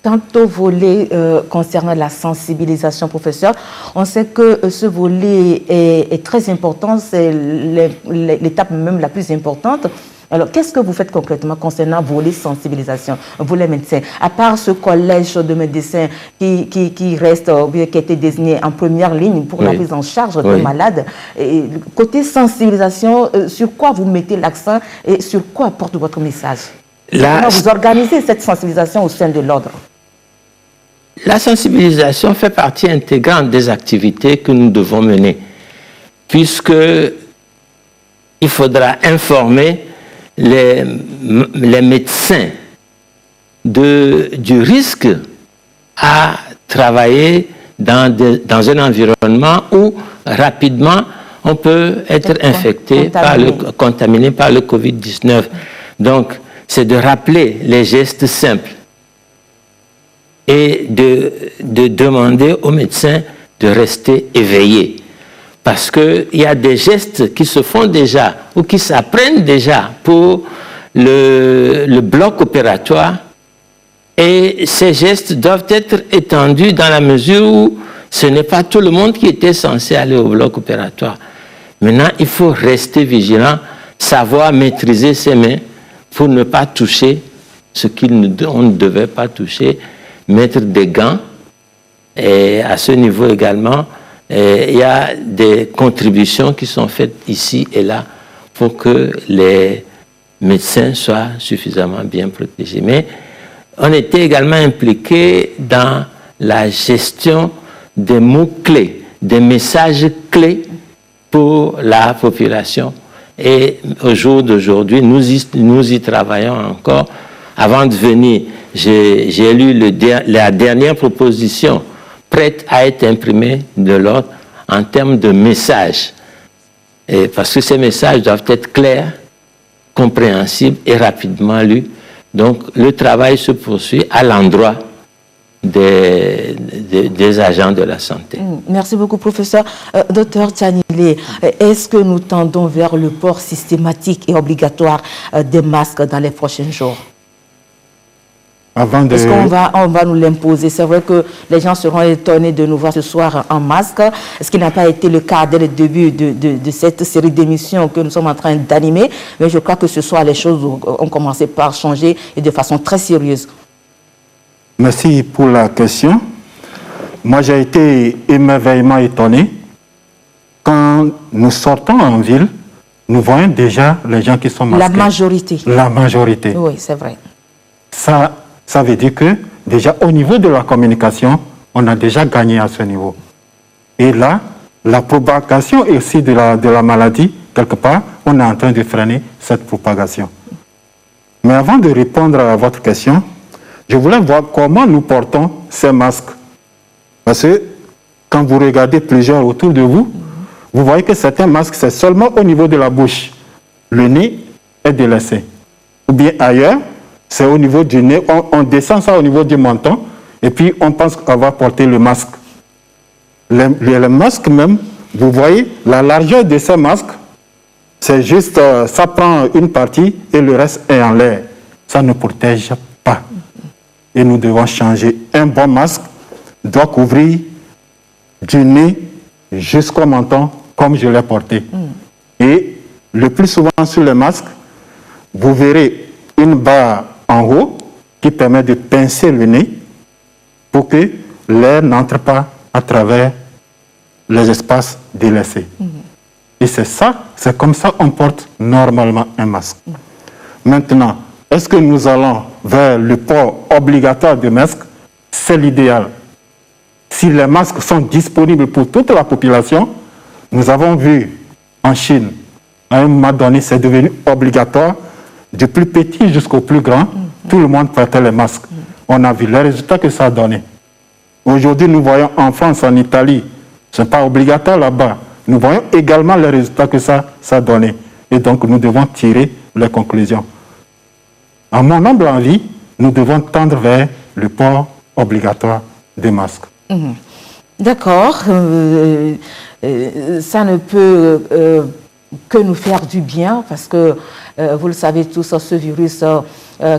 Quant au volet concernant la sensibilisation, professeur, on sait que ce volet est très important, c'est l'étape même la plus importante. Alors, qu'est-ce que vous faites concrètement concernant volet sensibilisation, volet médecin? À part ce collège de médecins qui reste, qui a été désigné en première ligne pour la prise en charge des malades, et côté sensibilisation, sur quoi vous mettez l'accent et sur quoi porte votre message? Comment vous organisez cette sensibilisation au sein de l'ordre? La sensibilisation fait partie intégrante des activités que nous devons mener, puisque il faudra informer les médecins du risque à travailler dans un environnement où rapidement on peut être infecté, contaminé par le Covid-19. Donc, c'est de rappeler les gestes simples. et de demander aux médecins de rester éveillés. Parce qu'il y a des gestes qui se font déjà ou qui s'apprennent déjà pour le bloc opératoire, et ces gestes doivent être étendus dans la mesure où ce n'est pas tout le monde qui était censé aller au bloc opératoire. Maintenant, il faut rester vigilant, savoir maîtriser ses mains pour ne pas toucher ce qu'on ne devait pas toucher, mettre des gants. Et à ce niveau également, il y a des contributions qui sont faites ici et là pour que les médecins soient suffisamment bien protégés. Mais on était également impliqué dans la gestion des mots-clés, des messages clés pour la population. Et au jour d'aujourd'hui, nous y travaillons encore. Avant de venir, j'ai lu la dernière proposition prête à être imprimée de l'ordre en termes de messages. Et parce que ces messages doivent être clairs, compréhensibles et rapidement lus. Donc le travail se poursuit à l'endroit des agents de la santé. Merci beaucoup, professeur. Docteur Tchanilé, est-ce que nous tendons vers le port systématique et obligatoire des masques dans les prochains jours? Est-ce qu'on va nous l'imposer? C'est vrai que les gens seront étonnés de nous voir ce soir en masque. Ce qui n'a pas été le cas dès le début de cette série d'émissions que nous sommes en train d'animer. Mais je crois que ce soir, les choses ont commencé par changer et de façon très sérieuse. Merci pour la question. Moi, j'ai été émerveillement étonné. Quand nous sortons en ville, nous voyons déjà les gens qui sont masqués. La majorité. La majorité. Oui, c'est vrai. Ça veut dire que déjà au niveau de la communication, on a déjà gagné à ce niveau. Et là, la propagation aussi de la maladie, quelque part, on est en train de freiner cette propagation. Mais avant de répondre à votre question, je voulais voir comment nous portons ces masques. Parce que quand vous regardez plusieurs autour de vous, vous voyez que certains masques, c'est seulement au niveau de la bouche. Le nez est délaissé. Ou bien ailleurs, c'est au niveau du nez, on descend ça au niveau du menton, et puis on pense qu'on va porter le masque. Le masque même, vous voyez, la largeur de ces masques, c'est juste, ça prend une partie et le reste est en l'air. Ça ne protège pas. Et nous devons changer. Un bon masque doit couvrir du nez jusqu'au menton, comme je l'ai porté. Et le plus souvent sur le masque, vous verrez une barre en haut qui permet de pincer le nez pour que l'air n'entre pas à travers les espaces délaissés. Et c'est comme ça qu'on porte normalement un masque. Maintenant, est-ce que nous allons vers le port obligatoire de masques? C'est l'idéal. Si les masques sont disponibles pour toute la population, nous avons vu en Chine, à un moment donné, c'est devenu obligatoire. Du plus petit jusqu'au plus grand, tout le monde portait les masques. On a vu les résultats que ça a donné. Aujourd'hui, nous voyons en France, en Italie, ce n'est pas obligatoire là-bas. Nous voyons également les résultats que ça a donné. Et donc, nous devons tirer les conclusions. À mon humble avis, nous devons tendre vers le port obligatoire des masques. D'accord. Ça ne peut que nous faire du bien parce que, vous le savez tous, ce virus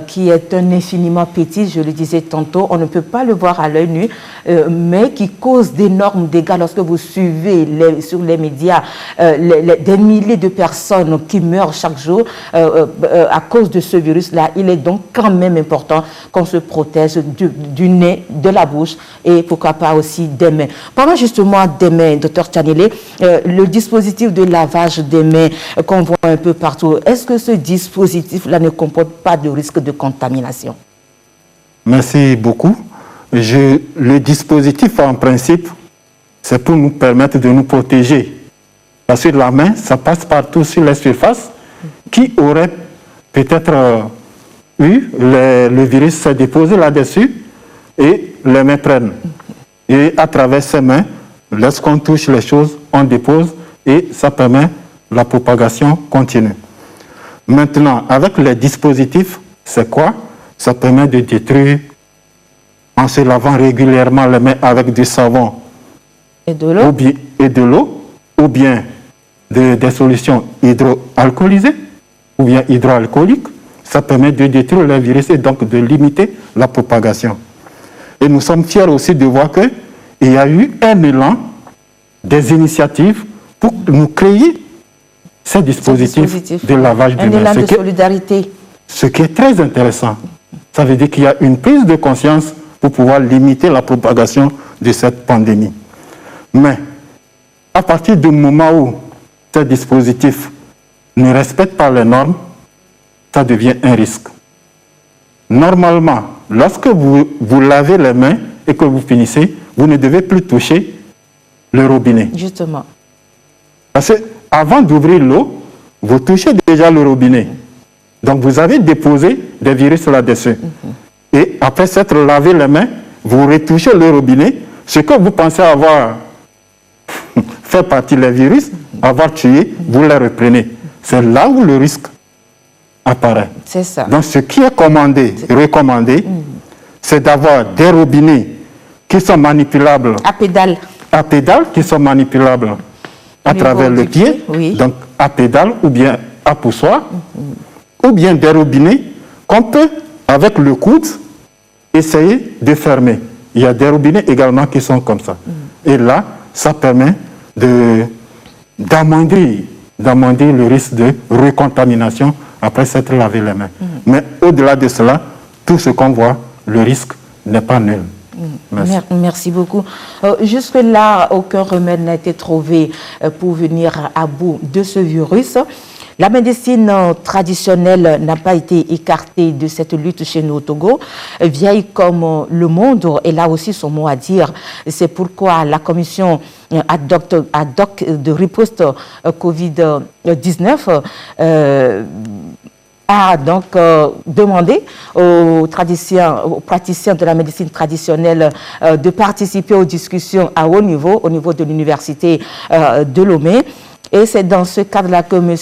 qui est un infiniment petit, je le disais tantôt, on ne peut pas le voir à l'œil nu, mais qui cause d'énormes dégâts lorsque vous suivez sur les médias des milliers de personnes qui meurent chaque jour à cause de ce virus-là. Il est donc quand même important qu'on se protège du nez, de la bouche et pourquoi pas aussi des mains. Parlons justement des mains, docteur Tchanilé, le dispositif de lavage des mains qu'on voit un peu partout, est-ce que ce dispositif-là ne comporte pas de risque de contamination? Merci beaucoup. Le dispositif, en principe, c'est pour nous permettre de nous protéger. Parce que la main, ça passe partout sur les surfaces qui auraient peut-être eu le virus s'est déposé là-dessus et les mains prennent. Et à travers ces mains, lorsqu'on touche les choses, on dépose et ça permet la propagation continue. Maintenant, avec les dispositifs, c'est quoi? Ça permet de détruire en se lavant régulièrement les mains avec du savon et de l'eau, ou bien des solutions hydroalcoolisées ou bien hydroalcooliques, ça permet de détruire le virus et donc de limiter la propagation. Et nous sommes fiers aussi de voir qu'il y a eu un élan des initiatives pour nous créer ces dispositifs de lavage de mains. Un élan de solidarité. Ce qui est très intéressant. Ça veut dire qu'il y a une prise de conscience pour pouvoir limiter la propagation de cette pandémie. Mais à partir du moment où ces dispositifs ne respectent pas les normes, ça devient un risque. Normalement, lorsque vous lavez les mains et que vous finissez, vous ne devez plus toucher le robinet. Justement. Parce qu'avant d'ouvrir l'eau, vous touchez déjà le robinet. Donc vous avez déposé des virus là-dessus. Et après s'être lavé les mains, vous retouchez le robinet. Ce que vous pensez avoir fait partie des virus, avoir tué, vous les reprenez. C'est là où le risque apparaît. C'est ça. Donc ce qui est recommandé, c'est d'avoir des robinets qui sont manipulables. À pédale, qui sont manipulables à travers le pied, oui. Donc à pédale ou bien à poussoir, ou bien des robinets qu'on peut, avec le coude, essayer de fermer. Il y a des robinets également qui sont comme ça. Et là, ça permet d'amoindrir le risque de recontamination après s'être lavé les mains. Mais au-delà de cela, tout ce qu'on voit, le risque n'est pas nul. Merci beaucoup. Jusque-là, aucun remède n'a été trouvé pour venir à bout de ce virus. La médecine traditionnelle n'a pas été écartée de cette lutte chez nous au Togo. Vieille comme le monde, elle a aussi son mot à dire. C'est pourquoi la commission ad hoc de riposte Covid-19 a donc demandé aux praticiens de la médecine traditionnelle de participer aux discussions à haut niveau, au niveau de l'université de Lomé. Et c'est dans ce cadre-là que M.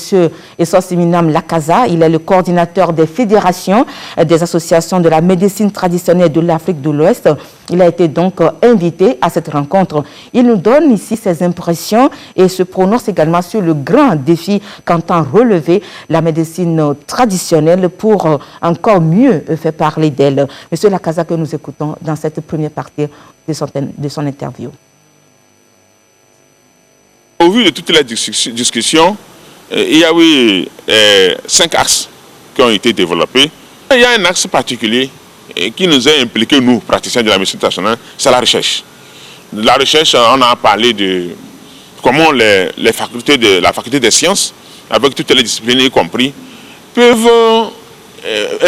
Essos-Minam Lakaza, il est le coordinateur des fédérations des associations de la médecine traditionnelle de l'Afrique de l'Ouest. Il a été donc invité à cette rencontre. Il nous donne ici ses impressions et se prononce également sur le grand défi qu'entend relever la médecine traditionnelle pour encore mieux faire parler d'elle. M. Lakaza, que nous écoutons dans cette première partie de son interview. Au vu de toutes les discussions, il y a eu 5 axes qui ont été développés. Il y a un axe particulier qui nous a impliqués, nous, praticiens de la médecine traditionnelle, c'est la recherche. La recherche, on a parlé de comment la faculté des sciences, avec toutes les disciplines y compris, peuvent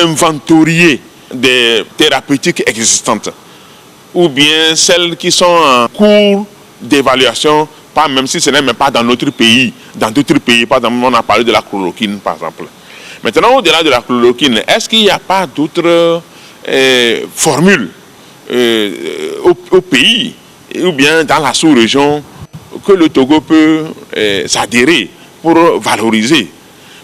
inventorier des thérapeutiques existantes, ou bien celles qui sont en cours d'évaluation, pas même si ce n'est même pas dans notre pays, dans d'autres pays, par exemple, on a parlé de la chloroquine, par exemple. Maintenant, au-delà de la chloroquine, est-ce qu'il n'y a pas d'autres formules au pays, ou bien dans la sous-région, que le Togo peut s'adhérer pour valoriser?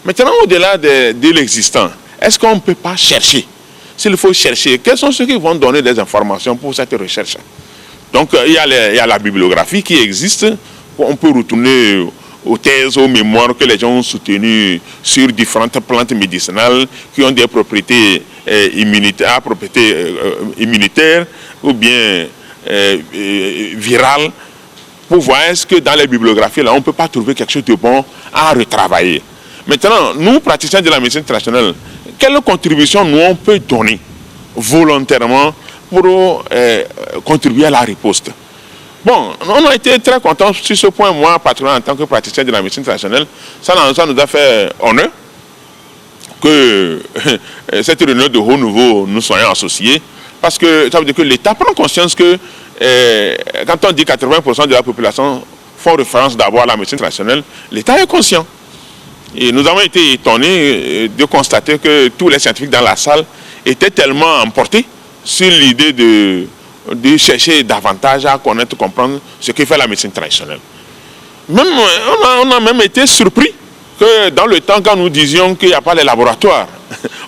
Maintenant, au-delà de l'existant, est-ce qu'on ne peut pas chercher? S'il faut chercher, quels sont ceux qui vont donner des informations pour cette recherche? Donc, il y a la bibliographie qui existe. On peut retourner aux thèses, aux mémoires que les gens ont soutenues sur différentes plantes médicinales qui ont des propriétés immunitaires ou bien virales, pour voir est-ce que dans les bibliographies, là, on ne peut pas trouver quelque chose de bon à retravailler. Maintenant, nous, praticiens de la médecine traditionnelle, quelle contribution nous on peut donner volontairement pour contribuer à la riposte? Bon, on a été très contents sur ce point, moi, particulièrement en tant que praticien de la médecine traditionnelle. Ça nous a fait honneur que cette réunion de haut niveau nous soyons associés, parce que ça veut dire que l'État prend conscience que quand on dit 80% de la population font référence d'abord à la médecine traditionnelle, l'État est conscient. Et nous avons été étonnés de constater que tous les scientifiques dans la salle étaient tellement emportés sur l'idée de chercher davantage à connaître, comprendre ce que fait la médecine traditionnelle. Même, on a même été surpris que dans le temps, quand nous disions qu'il n'y a pas les laboratoires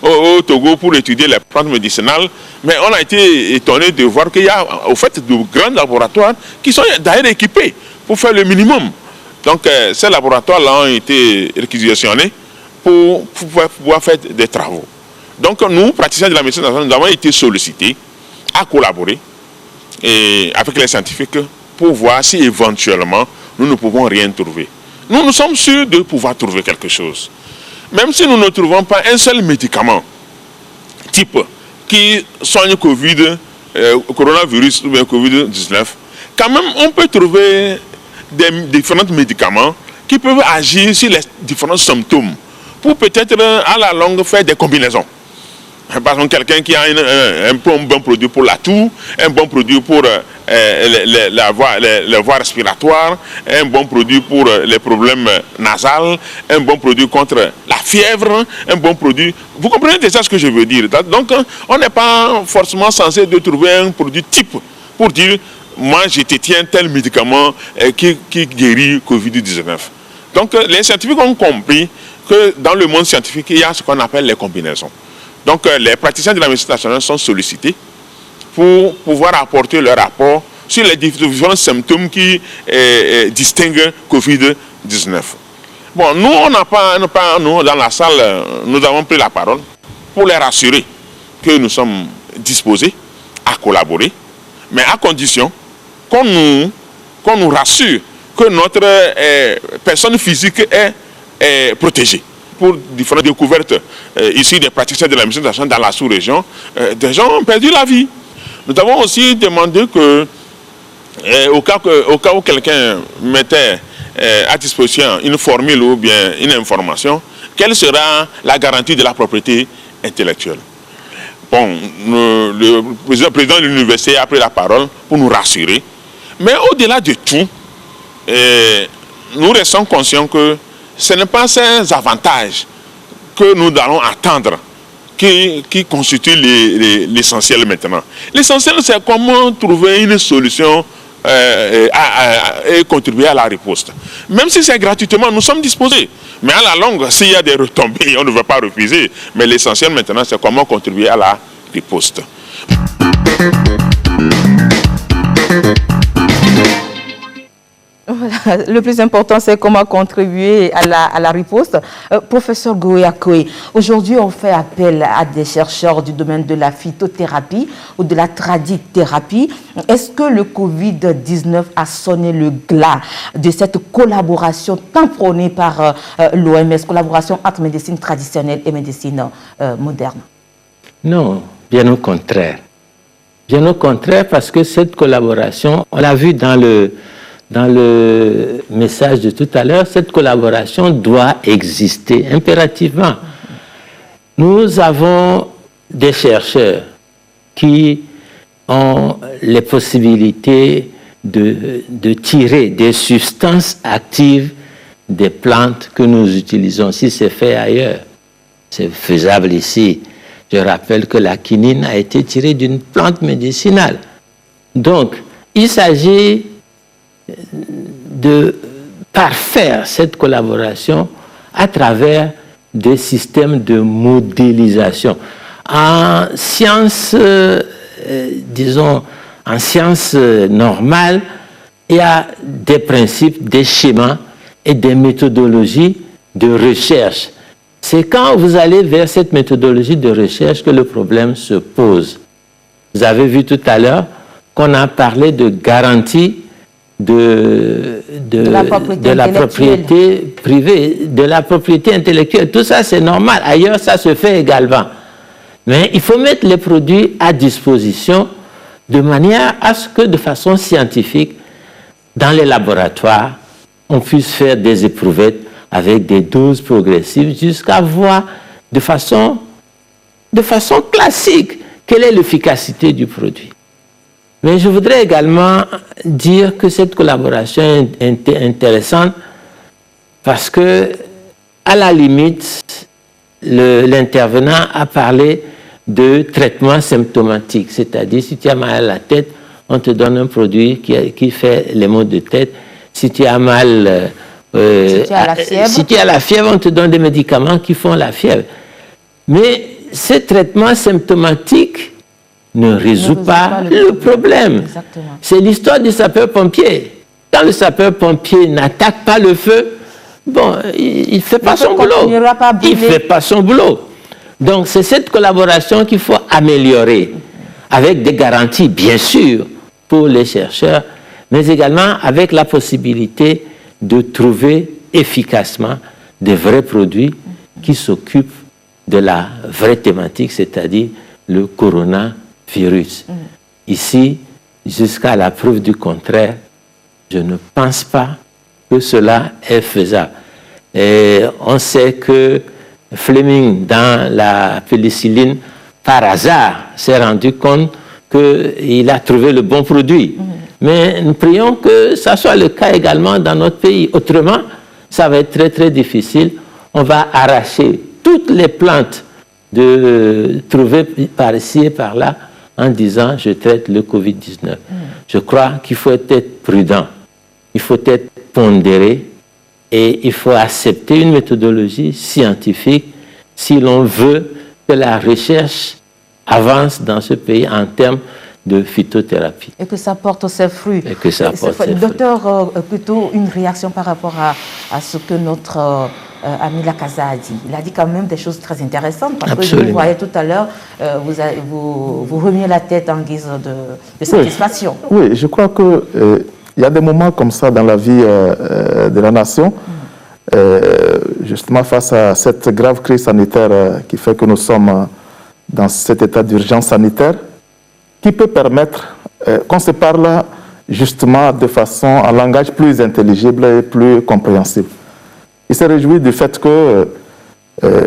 au Togo pour étudier les plantes médicinales, mais on a été étonné de voir qu'il y a au fait de grands laboratoires qui sont d'ailleurs équipés pour faire le minimum. Donc ces laboratoires-là ont été réquisitionnés pour pouvoir faire des travaux. Donc nous, praticiens de la médecine nationale, nous avons été sollicités à collaborer avec les scientifiques pour voir si éventuellement nous ne pouvons rien trouver. Nous sommes sûrs de pouvoir trouver quelque chose. Même si nous ne trouvons pas un seul médicament type qui soigne coronavirus ou bien Covid-19, quand même on peut trouver des différents médicaments qui peuvent agir sur les différents symptômes pour peut-être à la longue faire des combinaisons. Par exemple, quelqu'un qui a un bon produit pour la toux, un bon produit pour les voies respiratoires, un bon produit pour les problèmes nasaux, un bon produit contre la fièvre, un bon produit... Vous comprenez déjà ce que je veux dire? Donc, on n'est pas forcément censé de trouver un produit type pour dire, moi, je te tiens tel médicament qui guérit Covid-19. Donc, les scientifiques ont compris que dans le monde scientifique, il y a ce qu'on appelle les combinaisons. Donc, les praticiens de la médecine nationale sont sollicités pour pouvoir apporter leur rapport sur les différents symptômes qui distinguent Covid-19. Bon, nous, nous, dans la salle, nous avons pris la parole pour les rassurer que nous sommes disposés à collaborer, mais à condition qu'on nous rassure que notre personne physique est protégée. Pour différentes découvertes ici des praticiens de la médecine nationale dans la sous-région, des gens ont perdu la vie. Nous avons aussi demandé que, au cas où quelqu'un mettait à disposition une formule ou bien une information, quelle sera la garantie de la propriété intellectuelle. Bon, le président de l'université a pris la parole pour nous rassurer. Mais au-delà de tout, nous restons conscients que ce n'est pas ces avantages que nous allons attendre qui constituent l'essentiel maintenant. L'essentiel, c'est comment trouver une solution et contribuer à la riposte. Même si c'est gratuitement, nous sommes disposés. Mais à la longue, s'il y a des retombées, on ne veut pas refuser. Mais l'essentiel maintenant, c'est comment contribuer à la riposte. Voilà, le plus important, c'est comment contribuer à la riposte. Professeur Gouyakoye, aujourd'hui, on fait appel à des chercheurs du domaine de la phytothérapie ou de la tradithérapie. Est-ce que le Covid-19 a sonné le glas de cette collaboration tant prônée par l'OMS, collaboration entre médecine traditionnelle et médecine moderne? Non, bien au contraire. Bien au contraire, parce que cette collaboration, on l'a vu dans le message de tout à l'heure, cette collaboration doit exister impérativement. Nous avons des chercheurs qui ont les possibilités de tirer des substances actives des plantes que nous utilisons. Si c'est fait ailleurs, c'est faisable ici. Je rappelle que la quinine a été tirée d'une plante médicinale. Donc, il s'agit de parfaire cette collaboration à travers des systèmes de modélisation. En sciences, disons, en sciences normales, il y a des principes, des schémas et des méthodologies de recherche. C'est quand vous allez vers cette méthodologie de recherche que le problème se pose. Vous avez vu tout à l'heure qu'on a parlé de garantie de la propriété privée, de la propriété intellectuelle. Tout ça, c'est normal. Ailleurs, ça se fait également. Mais il faut mettre les produits à disposition de manière à ce que, de façon scientifique, dans les laboratoires, on puisse faire des éprouvettes avec des doses progressives jusqu'à voir de façon classique quelle est l'efficacité du produit. Mais je voudrais également dire que cette collaboration est intéressante parce que, à la limite, l'intervenant a parlé de traitement symptomatique. C'est-à-dire, si tu as mal à la tête, on te donne un produit qui fait les maux de tête. Si tu as mal... si tu as la fièvre, on te donne des médicaments qui font la fièvre. Mais ce traitement symptomatique ne résout pas le problème. C'est l'histoire du sapeur-pompier. Quand le sapeur-pompier n'attaque pas le feu, bon, il ne fait pas son boulot. Il ne fait pas son boulot. Donc, c'est cette collaboration qu'il faut améliorer, avec des garanties, bien sûr, pour les chercheurs, mais également avec la possibilité de trouver efficacement des vrais produits qui s'occupent de la vraie thématique, c'est-à-dire le coronavirus. Ici, jusqu'à la preuve du contraire, je ne pense pas que cela est faisable. Et on sait que Fleming, dans la pénicilline, par hasard, s'est rendu compte qu'il a trouvé le bon produit. Mais nous prions que ça soit le cas également dans notre pays. Autrement, ça va être très, très difficile. On va arracher toutes les plantes trouvées par ici et par là en disant « je traite le Covid-19 ». Je crois qu'il faut être prudent, il faut être pondéré et il faut accepter une méthodologie scientifique si l'on veut que la recherche avance dans ce pays en termes de phytothérapie. Et que ça porte ses fruits. Et que ça porte ses fruits. Docteur, plutôt une réaction par rapport à ce que notre ami Lakaza a dit. Il a dit quand même des choses très intéressantes, parce Absolument. que je vous voyais tout à l'heure, vous remiez la tête en guise de satisfaction. Oui, je crois que il y a des moments comme ça dans la vie de la nation, justement face à cette grave crise sanitaire qui fait que nous sommes dans cet état d'urgence sanitaire, qui peut permettre qu'on se parle justement de façon, en langage plus intelligible et plus compréhensible. Il se réjouit du fait que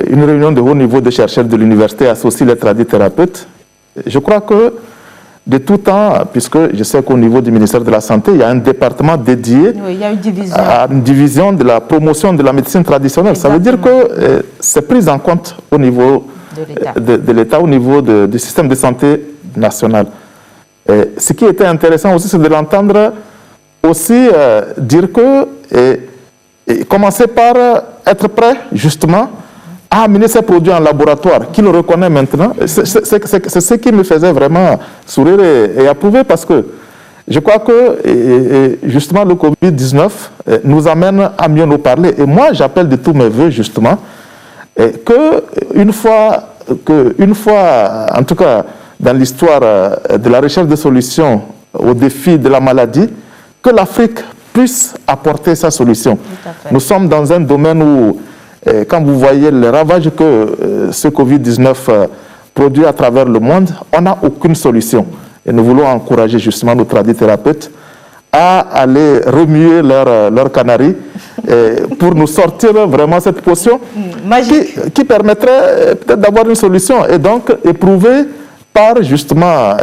une réunion de haut niveau de chercheurs de l'université associe les tradithérapeutes. Je crois que de tout temps, puisque je sais qu'au niveau du ministère de la Santé, il y a un département dédié il y a une division de la promotion de la médecine traditionnelle. Exactement. Ça veut dire que c'est pris en compte au niveau de l'État, au niveau du système de santé national. Ce qui était intéressant aussi, c'est de l'entendre aussi dire que et commencer par être prêt, justement, à amener ces produits en laboratoire, qu'il reconnaît maintenant. C'est ce qui me faisait vraiment sourire et approuver, parce que je crois que, justement, le Covid-19 nous amène à mieux nous parler. Et moi, j'appelle de tous mes voeux, justement, qu'une fois, en tout cas, dans l'histoire de la recherche de solutions aux défis de la maladie, que l'Afrique puisse apporter sa solution. Nous sommes dans un domaine où, quand vous voyez les ravages que ce Covid-19 produit à travers le monde, on n'a aucune solution. Et nous voulons encourager justement nos tradithérapeutes à aller remuer leur canarie pour nous sortir vraiment cette potion qui permettrait peut-être d'avoir une solution et donc éprouver par justement...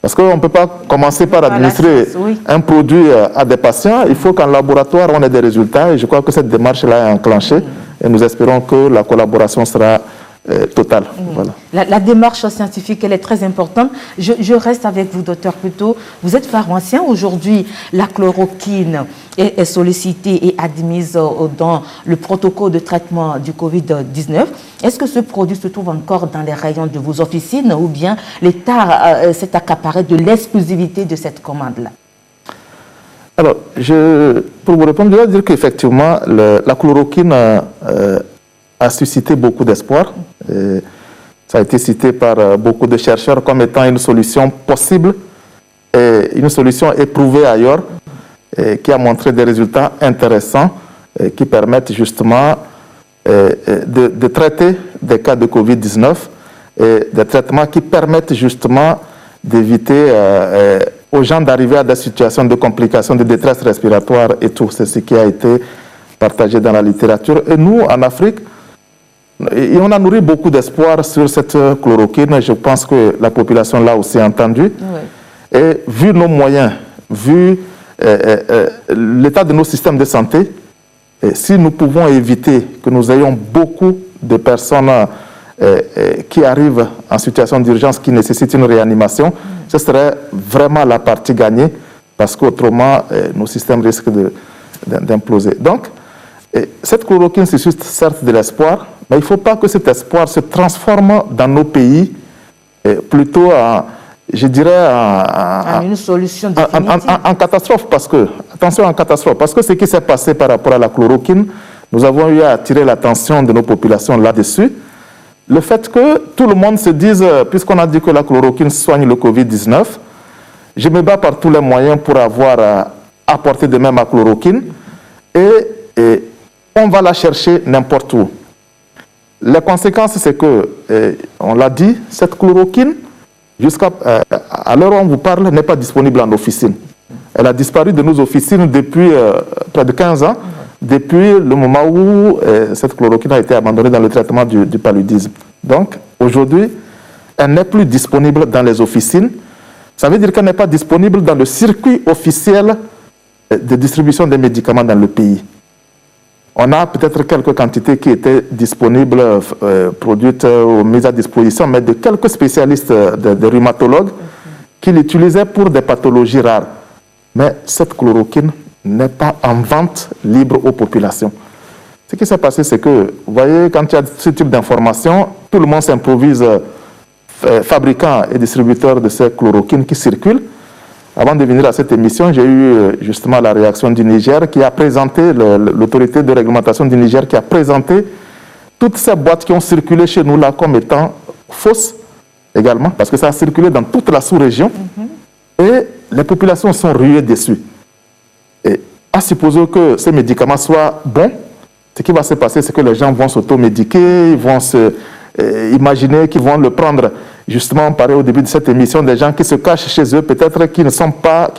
parce qu'on ne peut pas commencer par administrer un produit à des patients. Il faut qu'en laboratoire, on ait des résultats. Et je crois que cette démarche-là est enclenchée. Et nous espérons que la collaboration sera totale. Voilà. La démarche scientifique, elle est très importante. Je reste avec vous, docteur, plutôt. Vous êtes pharmacien. Aujourd'hui, la chloroquine est sollicitée et admise dans le protocole de traitement du Covid-19. Est-ce que ce produit se trouve encore dans les rayons de vos officines, ou bien l'État s'est accaparé de l'exclusivité de cette commande-là? Alors, pour vous répondre, je dois dire qu'effectivement, la chloroquine a suscité beaucoup d'espoir. Ça a été cité par beaucoup de chercheurs comme étant une solution possible, et une solution éprouvée ailleurs, qui a montré des résultats intéressants, qui permettent justement de traiter des cas de Covid-19, et des traitements qui permettent justement d'éviter aux gens d'arriver à des situations de complications, de détresse respiratoire et tout. C'est ce qui a été partagé dans la littérature. Et nous, en Afrique, et on a nourri beaucoup d'espoir sur cette chloroquine. Je pense que la population l'a aussi entendu. Oui. Et vu nos moyens, vu l'état de nos systèmes de santé, si nous pouvons éviter que nous ayons beaucoup de personnes qui arrivent en situation d'urgence, qui nécessitent une réanimation, ce serait vraiment la partie gagnée, parce qu'autrement, nos systèmes risquent d'imploser. Donc, Et cette chloroquine suscite certes de l'espoir, mais il ne faut pas que cet espoir se transforme dans nos pays plutôt je dirais une solution définitive. En catastrophe, parce que, attention, en catastrophe, parce que ce qui s'est passé par rapport à la chloroquine, nous avons eu à attirer l'attention de nos populations là-dessus. Le fait que tout le monde se dise, puisqu'on a dit que la chloroquine soigne le Covid-19, je me bats par tous les moyens pour avoir apporté de même ma chloroquine et on va la chercher n'importe où. Les conséquences, c'est que, on l'a dit, cette chloroquine, jusqu'à l'heure où on vous parle, n'est pas disponible en officine. Elle a disparu de nos officines depuis près de 15 ans, depuis le moment où cette chloroquine a été abandonnée dans le traitement du paludisme. Donc, aujourd'hui, elle n'est plus disponible dans les officines. Ça veut dire qu'elle n'est pas disponible dans le circuit officiel de distribution des médicaments dans le pays. On a peut-être quelques quantités qui étaient disponibles, produites ou mises à disposition, mais de quelques spécialistes, de rhumatologues, qui l'utilisaient pour des pathologies rares. Mais cette chloroquine n'est pas en vente libre aux populations. Ce qui s'est passé, c'est que, vous voyez, quand il y a ce type d'informations, tout le monde s'improvise fabricant et distributeur de ces chloroquines qui circulent. Avant de venir à cette émission, j'ai eu justement la réaction du Niger qui a présenté, l'autorité de réglementation du Niger qui a présenté toutes ces boîtes qui ont circulé chez nous là comme étant fausses également, parce que ça a circulé dans toute la sous-région et les populations sont ruées dessus. Et à supposer que ces médicaments soient bons, ce qui va se passer, c'est que les gens vont s'automédiquer, ils vont se imaginer qu'ils vont le prendre. Justement, on parlait au début de cette émission des gens qui se cachent chez eux, peut-être qui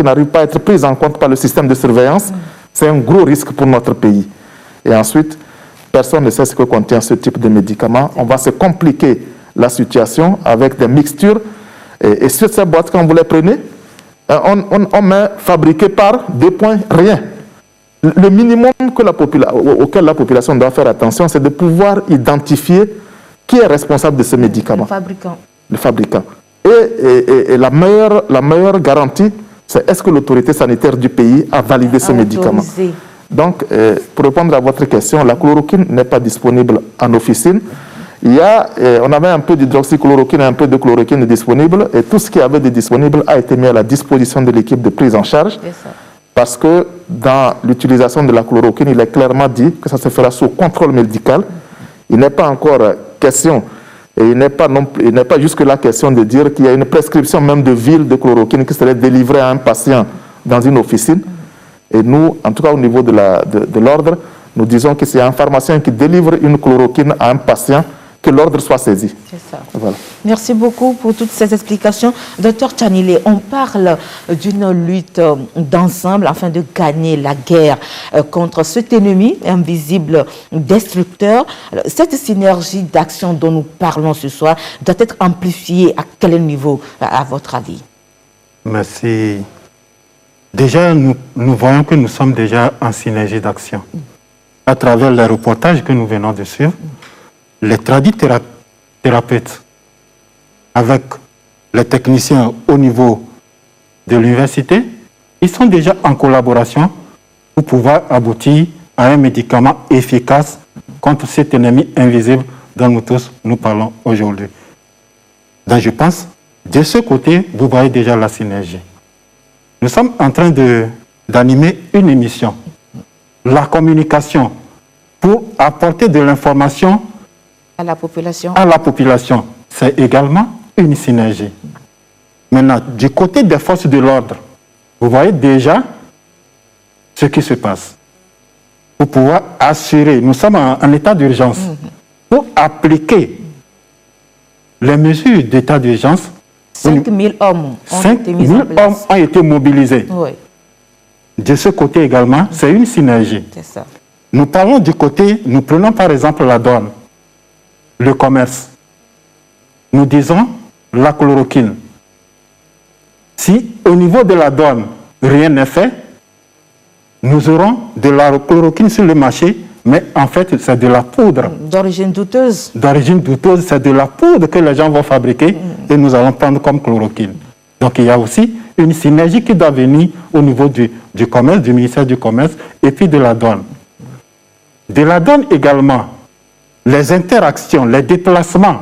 n'arrivent pas à être pris en compte par le système de surveillance. C'est un gros risque pour notre pays. Et ensuite, personne ne sait ce que contient ce type de médicament. On va se compliquer la situation avec des mixtures. Et sur ces boîtes, quand vous les prenez, on met fabriqué par rien. Le minimum auquel la population doit faire attention, c'est de pouvoir identifier qui est responsable de ce médicament. Le fabricant. Et la meilleure garantie, c'est est-ce que l'autorité sanitaire du pays a validé ce médicament. Donc, pour répondre à votre question, la chloroquine n'est pas disponible en officine. On avait un peu d'hydroxychloroquine et un peu de chloroquine disponible, et tout ce qui avait de disponible a été mis à la disposition de l'équipe de prise en charge. Parce que dans l'utilisation de la chloroquine, il est clairement dit que ça se fera sous contrôle médical. Il n'est pas encore question, et il n'est pas jusque-là question de dire qu'il y a une prescription même de ville de chloroquine qui serait délivrée à un patient dans une officine. Et nous, en tout cas au niveau de l'ordre, nous disons que c'est un pharmacien qui délivre une chloroquine à un patient que l'ordre soit saisi. C'est ça. Voilà. Merci beaucoup pour toutes ces explications. Docteur Tchanilé, on parle d'une lutte d'ensemble afin de gagner la guerre contre cet ennemi invisible destructeur. Alors, cette synergie d'action dont nous parlons ce soir doit être amplifiée à quel niveau, à votre avis? Merci. Déjà, nous voyons que nous sommes déjà en synergie d'action. À travers les reportages que nous venons de suivre, les thérapeutes avec les techniciens au niveau de l'université, ils sont déjà en collaboration pour pouvoir aboutir à un médicament efficace contre cet ennemi invisible dont nous tous nous parlons aujourd'hui. Donc je pense, de ce côté, vous voyez déjà la synergie. Nous sommes en train d'animer une émission, la communication, pour apporter de l'information à la population. À la population. C'est également une synergie. Maintenant, du côté des forces de l'ordre, vous voyez déjà ce qui se passe. Pour pouvoir assurer, nous sommes en état d'urgence, pour appliquer les mesures d'état d'urgence. 5 000 hommes ont été mobilisés. Oui. De ce côté également, c'est une synergie. C'est ça. Nous parlons du côté, nous prenons par exemple la douane, le commerce. Nous disons la chloroquine. Si au niveau de la douane, rien n'est fait, nous aurons de la chloroquine sur le marché, mais en fait, c'est de la poudre. D'origine douteuse. D'origine douteuse, c'est de la poudre que les gens vont fabriquer et nous allons prendre comme chloroquine. Donc il y a aussi une synergie qui doit venir au niveau du commerce, du ministère du Commerce et puis de la douane. De la donne également, les interactions, les déplacements.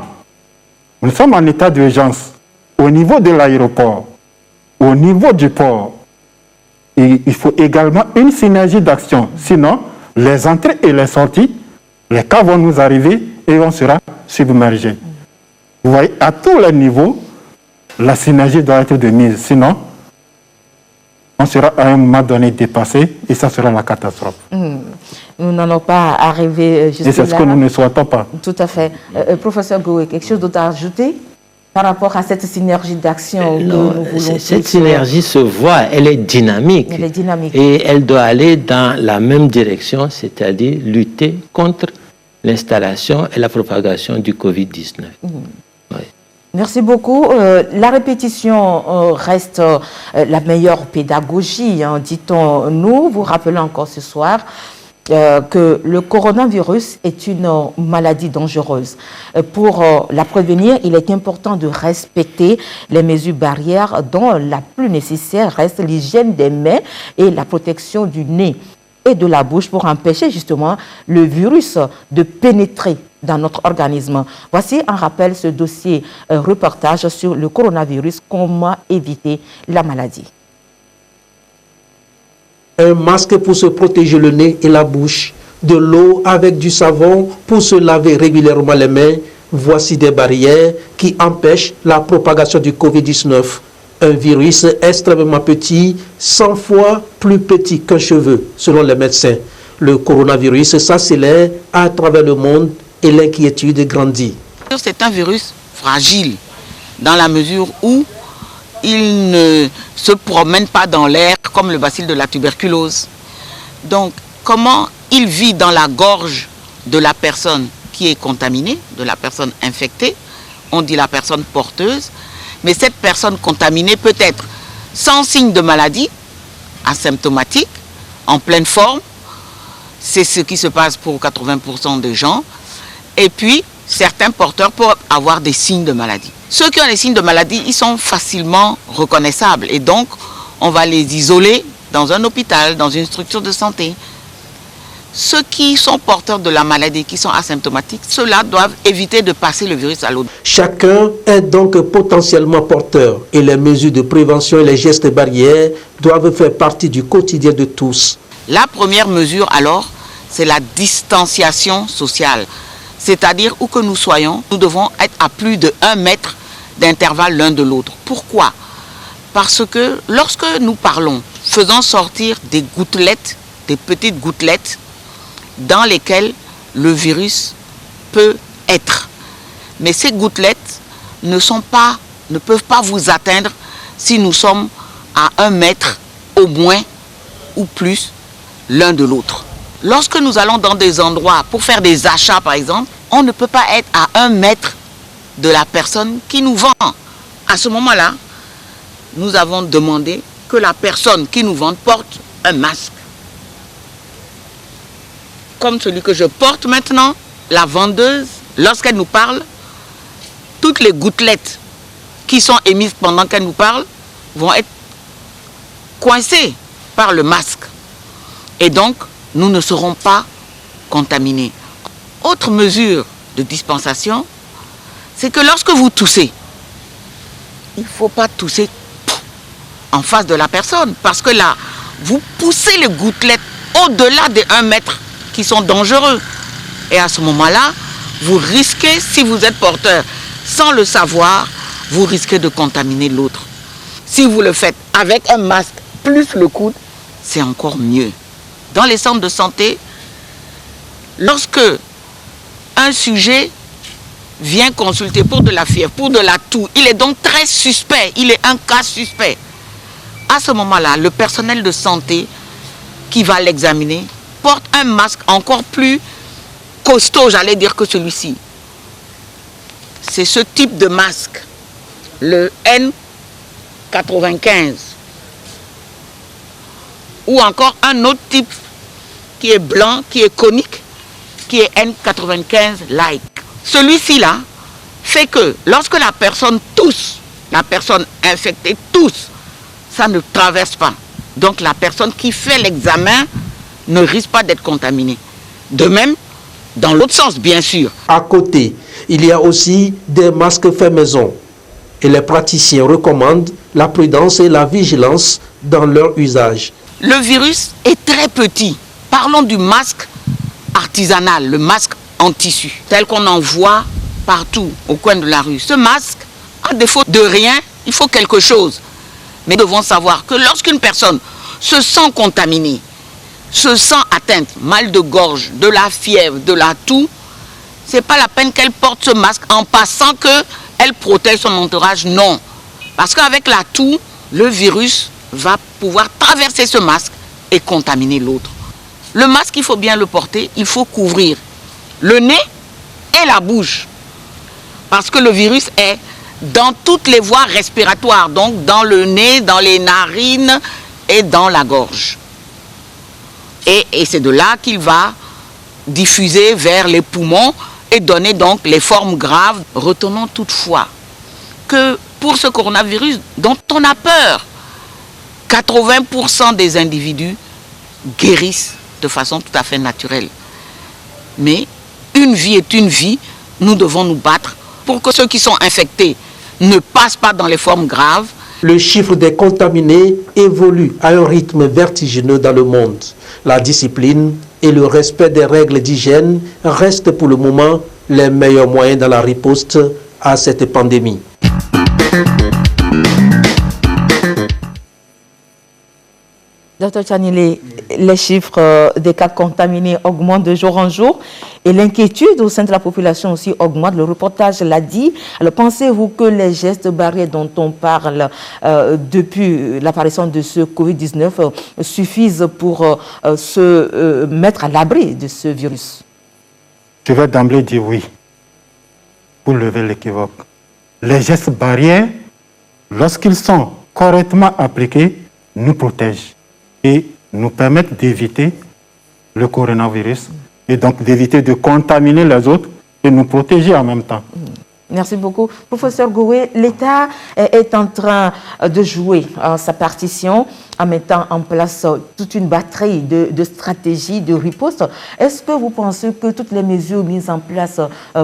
Nous sommes en état d'urgence au niveau de l'aéroport, au niveau du port. Et il faut également une synergie d'action. Sinon, les entrées et les sorties, les cas vont nous arriver et on sera submergé. Vous voyez, à tous les niveaux, la synergie doit être de mise. Sinon, on sera à un moment donné dépassé et ça sera la catastrophe. Nous n'allons pas arriver jusque-là. Et c'est ce que nous ne souhaitons pas. Tout à fait. Professeur Goué, quelque chose d'autre à ajouter par rapport à cette synergie d'action que nous voulons? Cette synergie se voit, elle est dynamique. Elle est dynamique. Et elle doit aller dans la même direction, c'est-à-dire lutter contre l'installation et la propagation du Covid-19. Merci beaucoup. La répétition reste la meilleure pédagogie, hein, dit-on nous. Vous rappelez encore ce soir que le coronavirus est une maladie dangereuse. Pour la prévenir, il est important de respecter les mesures barrières dont la plus nécessaire reste l'hygiène des mains et la protection du nez et de la bouche pour empêcher justement le virus de pénétrer dans notre organisme. Voici un rappel, ce dossier reportage sur le coronavirus, comment éviter la maladie. Un masque pour se protéger le nez et la bouche, de l'eau avec du savon pour se laver régulièrement les mains. Voici des barrières qui empêchent la propagation du Covid-19. Un virus extrêmement petit, 100 fois plus petit qu'un cheveu, selon les médecins. Le coronavirus s'accélère à travers le monde et l'inquiétude grandit. C'est un virus fragile, dans la mesure où il ne se promène pas dans l'air comme le bacille de la tuberculose. Donc, comment il vit dans la gorge de la personne qui est contaminée, de la personne infectée, on dit la personne porteuse, mais cette personne contaminée peut être sans signe de maladie, asymptomatique, en pleine forme, c'est ce qui se passe pour 80% des gens, et puis certains porteurs peuvent avoir des signes de maladie. Ceux qui ont des signes de maladie, ils sont facilement reconnaissables et donc on va les isoler dans un hôpital, dans une structure de santé. Ceux qui sont porteurs de la maladie, qui sont asymptomatiques, ceux-là doivent éviter de passer le virus à l'autre. Chacun est donc potentiellement porteur et les mesures de prévention et les gestes barrières doivent faire partie du quotidien de tous. La première mesure alors, c'est la distanciation sociale. C'est-à-dire où que nous soyons, nous devons être à plus de 1 mètre d'intervalle l'un de l'autre. Pourquoi? Parce que lorsque nous parlons, faisons sortir des gouttelettes, des petites gouttelettes, dans lesquelles le virus peut être. Mais ces gouttelettes ne peuvent pas vous atteindre si nous sommes à 1 mètre au moins ou plus l'un de l'autre. Lorsque nous allons dans des endroits pour faire des achats par exemple, on ne peut pas être à 1 mètre de la personne qui nous vend. À ce moment-là, nous avons demandé que la personne qui nous vend porte un masque. Comme celui que je porte maintenant, la vendeuse, lorsqu'elle nous parle, toutes les gouttelettes qui sont émises pendant qu'elle nous parle vont être coincées par le masque. Et donc, nous ne serons pas contaminés. Autre mesure de dispensation, c'est que lorsque vous toussez, il ne faut pas tousser en face de la personne, parce que là, vous poussez les gouttelettes au-delà des 1 mètre qui sont dangereux. Et à ce moment-là, vous risquez, si vous êtes porteur, sans le savoir, vous risquez de contaminer l'autre. Si vous le faites avec un masque plus le coude, c'est encore mieux. Dans les centres de santé, lorsque un sujet vient consulter pour de la fièvre, pour de la toux, il est donc très suspect, il est un cas suspect. À ce moment-là, le personnel de santé qui va l'examiner porte un masque encore plus costaud, j'allais dire, que celui-ci. C'est ce type de masque, le N95. Ou encore un autre type qui est blanc, qui est conique, qui est N95-like. Celui-ci là fait que lorsque la personne tousse, la personne infectée tousse, ça ne traverse pas. Donc la personne qui fait l'examen ne risque pas d'être contaminée. De même, dans l'autre sens, bien sûr. À côté, il y a aussi des masques faits maison. Et les praticiens recommandent la prudence et la vigilance dans leur usage. Le virus est très petit. Parlons du masque artisanal, le masque en tissu, tel qu'on en voit partout au coin de la rue. Ce masque, à défaut de rien, il faut quelque chose. Mais nous devons savoir que lorsqu'une personne se sent contaminée, se sent atteinte, mal de gorge, de la fièvre, de la toux, ce n'est pas la peine qu'elle porte ce masque en pensant qu'elle protège son entourage. Non. Parce qu'avec la toux, le virus va pouvoir traverser ce masque et contaminer l'autre. Le masque, il faut bien le porter, il faut couvrir le nez et la bouche. Parce que le virus est dans toutes les voies respiratoires, donc dans le nez, dans les narines et dans la gorge. Et c'est de là qu'il va diffuser vers les poumons et donner donc les formes graves. Retenons toutefois que pour ce coronavirus dont on a peur, 80% des individus guérissent de façon tout à fait naturelle. Mais une vie est une vie, nous devons nous battre pour que ceux qui sont infectés ne passent pas dans les formes graves. Le chiffre des contaminés évolue à un rythme vertigineux dans le monde. La discipline et le respect des règles d'hygiène restent pour le moment les meilleurs moyens dans la riposte à cette pandémie. Dr Tchani, les chiffres des cas contaminés augmentent de jour en jour et l'inquiétude au sein de la population aussi augmente. Le reportage l'a dit. Alors pensez-vous que les gestes barrières dont on parle depuis l'apparition de ce Covid-19 suffisent pour se mettre à l'abri de ce virus? Je vais d'emblée dire oui, pour lever l'équivoque. Les gestes barrières, lorsqu'ils sont correctement appliqués, nous protègent et nous permettent d'éviter le coronavirus et donc d'éviter de contaminer les autres et nous protéger en même temps. Merci beaucoup. Professeur Goué, l'État est en train de jouer sa partition en mettant en place toute une batterie de stratégies de riposte. Est-ce que vous pensez que toutes les mesures mises en place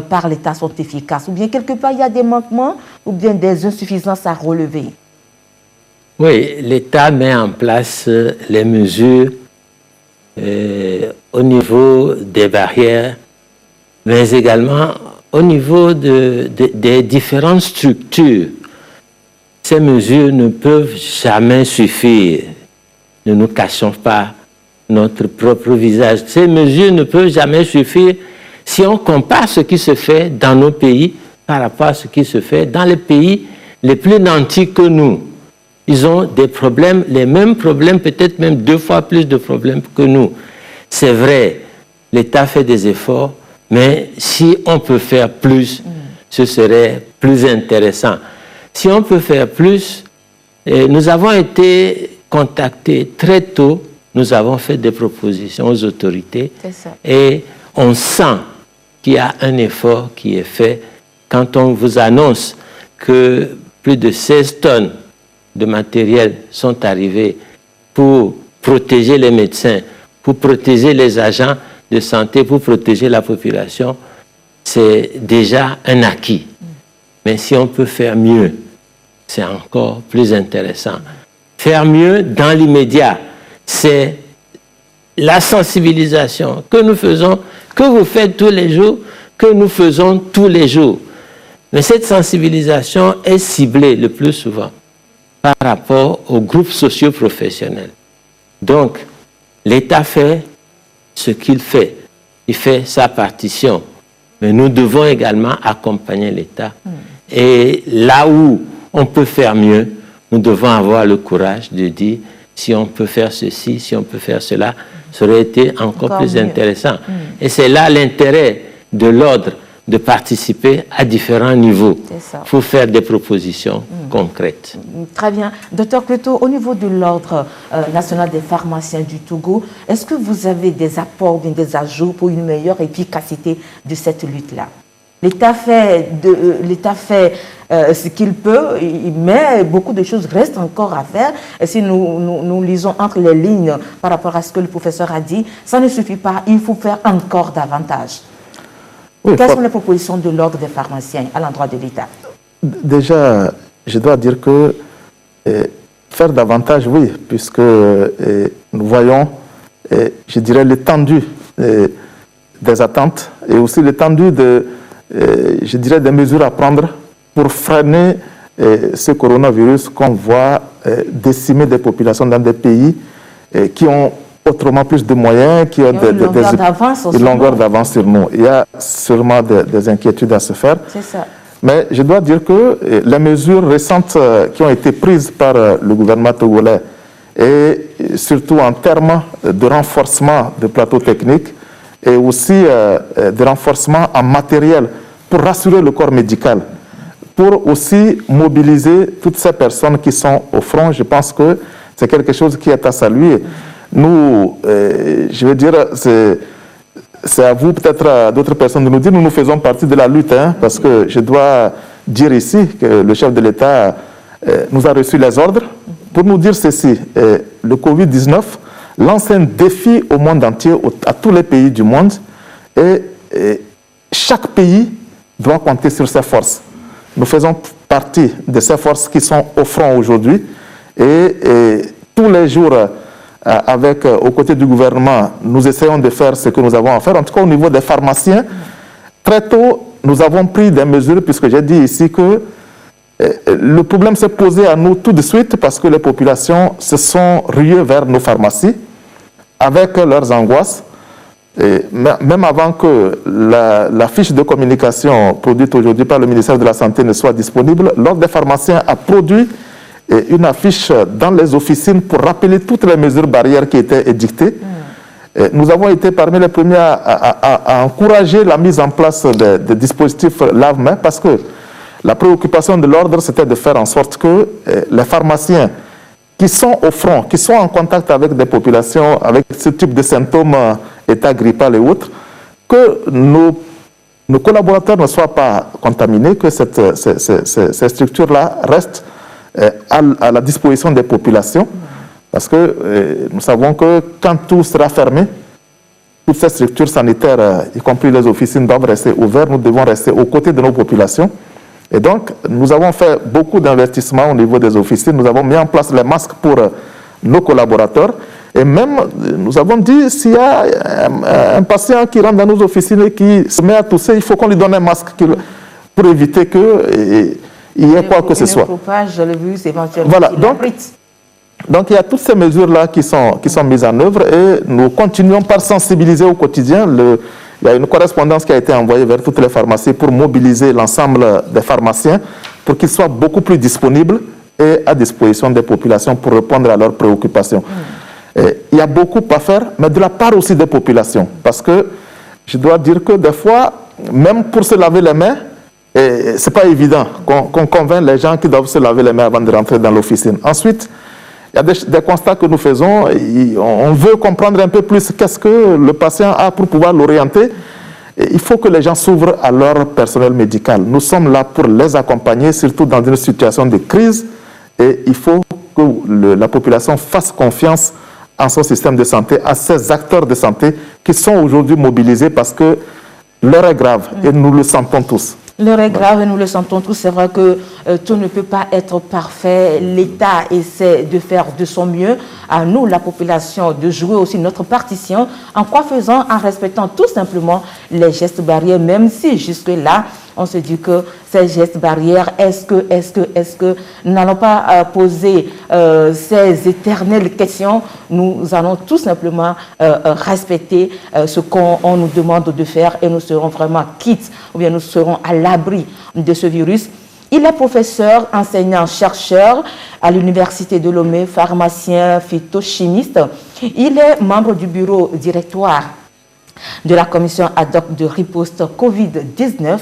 par l'État sont efficaces? Ou bien quelque part il y a des manquements ou bien des insuffisances à relever? Oui, l'État met en place les mesures au niveau des barrières, mais également au niveau des différentes structures. Ces mesures ne peuvent jamais suffire. Ne nous cachons pas notre propre visage. Ces mesures ne peuvent jamais suffire si on compare ce qui se fait dans nos pays par rapport à ce qui se fait dans les pays les plus nantis que nous. Ils ont des problèmes, les mêmes problèmes, peut-être même 2 fois plus de problèmes que nous. C'est vrai, l'État fait des efforts, mais si on peut faire plus, ce serait plus intéressant. Si on peut faire plus, nous avons été contactés très tôt, nous avons fait des propositions aux autorités et on sent qu'il y a un effort qui est fait quand on vous annonce que plus de 16 tonnes de matériel sont arrivés pour protéger les médecins, pour protéger les agents de santé, pour protéger la population. C'est déjà un acquis. Mais si on peut faire mieux, c'est encore plus intéressant. Faire mieux dans l'immédiat, c'est la sensibilisation que nous faisons, que vous faites tous les jours, que nous faisons tous les jours. Mais cette sensibilisation est ciblée le plus souvent par rapport aux groupes socio-professionnels. Donc, l'État fait ce qu'il fait. Il fait sa partition. Mais nous devons également accompagner l'État. Et là où on peut faire mieux, nous devons avoir le courage de dire si on peut faire ceci, si on peut faire cela, ça aurait été encore plus intéressant. Et c'est là l'intérêt de l'ordre de participer à différents niveaux pour faire des propositions concrètes. Très bien. Docteur Kleto, au niveau de l'Ordre national des pharmaciens du Togo, est-ce que vous avez des apports, des ajouts pour une meilleure efficacité de cette lutte-là? L'État fait ce qu'il peut, mais beaucoup de choses restent encore à faire. Et si nous lisons entre les lignes par rapport à ce que le professeur a dit, ça ne suffit pas, il faut faire encore davantage. Oui, quelles sont les propositions de l'ordre des pharmaciens à l'endroit de l'État? Déjà, je dois dire que faire davantage, oui, puisque nous voyons, je dirais, l'étendue des attentes et aussi l'étendue je dirais, des mesures à prendre pour freiner ce coronavirus qu'on voit décimer des populations dans des pays qui ont autrement plus de moyens, qui ont une longueur d'avance sur nous. Il y a sûrement des inquiétudes à se faire. C'est ça. Mais je dois dire que les mesures récentes qui ont été prises par le gouvernement togolais et surtout en termes de renforcement de plateaux techniques et aussi de renforcement en matériel pour rassurer le corps médical, pour aussi mobiliser toutes ces personnes qui sont au front, je pense que c'est quelque chose qui est à saluer. Nous, je veux dire, c'est à vous, peut-être à d'autres personnes de nous dire, nous faisons partie de la lutte, parce que je dois dire ici que le chef de l'État nous a reçu les ordres pour nous dire ceci. Le Covid-19 lance un défi au monde entier, à tous les pays du monde, et chaque pays doit compter sur ses forces. Nous faisons partie de ces forces qui sont au front aujourd'hui, et tous les jours, aux côtés du gouvernement, nous essayons de faire ce que nous avons à faire. En tout cas, au niveau des pharmaciens, très tôt, nous avons pris des mesures, puisque j'ai dit ici que le problème s'est posé à nous tout de suite parce que les populations se sont ruées vers nos pharmacies avec leurs angoisses. Et même avant que la fiche de communication produite aujourd'hui par le ministère de la Santé ne soit disponible, l'Ordre des pharmaciens a produit une affiche dans les officines pour rappeler toutes les mesures barrières qui étaient édictées. Nous avons été parmi les premiers à encourager la mise en place des dispositifs lave-mains parce que la préoccupation de l'ordre, c'était de faire en sorte que les pharmaciens qui sont au front, qui sont en contact avec des populations avec ce type de symptômes, état grippal et autres, que nos collaborateurs ne soient pas contaminés, que ces structures-là restent à la disposition des populations, parce que nous savons que quand tout sera fermé, toutes ces structures sanitaires, y compris les officines, doivent rester ouvertes. Nous devons rester aux côtés de nos populations. Et donc, nous avons fait beaucoup d'investissements au niveau des officines. Nous avons mis en place les masques pour nos collaborateurs. Et même, nous avons dit, s'il y a un patient qui rentre dans nos officines et qui se met à tousser, il faut qu'on lui donne un masque pour éviter qu'il y ait quoi que ce soit. Le virus éventuellement. Voilà, donc il y a toutes ces mesures-là qui sont mises en œuvre et nous continuons par sensibiliser au quotidien. Il y a une correspondance qui a été envoyée vers toutes les pharmacies pour mobiliser l'ensemble des pharmaciens pour qu'ils soient beaucoup plus disponibles et à disposition des populations pour répondre à leurs préoccupations. Il y a beaucoup à faire, mais de la part aussi des populations. Parce que je dois dire que des fois, même pour se laver les mains, ce n'est pas évident qu'on convainc les gens qui doivent se laver les mains avant de rentrer dans l'officine. Ensuite, il y a des constats que nous faisons. On veut comprendre un peu plus qu'est-ce que le patient a pour pouvoir l'orienter. Il faut que les gens s'ouvrent à leur personnel médical. Nous sommes là pour les accompagner, surtout dans une situation de crise. Et il faut que la population fasse confiance en son système de santé, à ces acteurs de santé qui sont aujourd'hui mobilisés parce que l'heure est grave et nous le sentons tous. L'heure est grave et nous le sentons tous. C'est vrai que tout ne peut pas être parfait. L'État essaie de faire de son mieux. À nous, la population, de jouer aussi notre partition. En quoi faisant? En respectant tout simplement les gestes barrières, même si jusque-là, on se dit que ces gestes barrières, est-ce que nous n'allons pas poser ces éternelles questions? Nous allons tout simplement respecter ce qu'on nous demande de faire et nous serons vraiment quittes, ou bien nous serons à l'abri de ce virus. Il est professeur, enseignant, chercheur à l'Université de Lomé, pharmacien, phytochimiste. Il est membre du bureau directoire de la commission ad hoc de riposte Covid-19.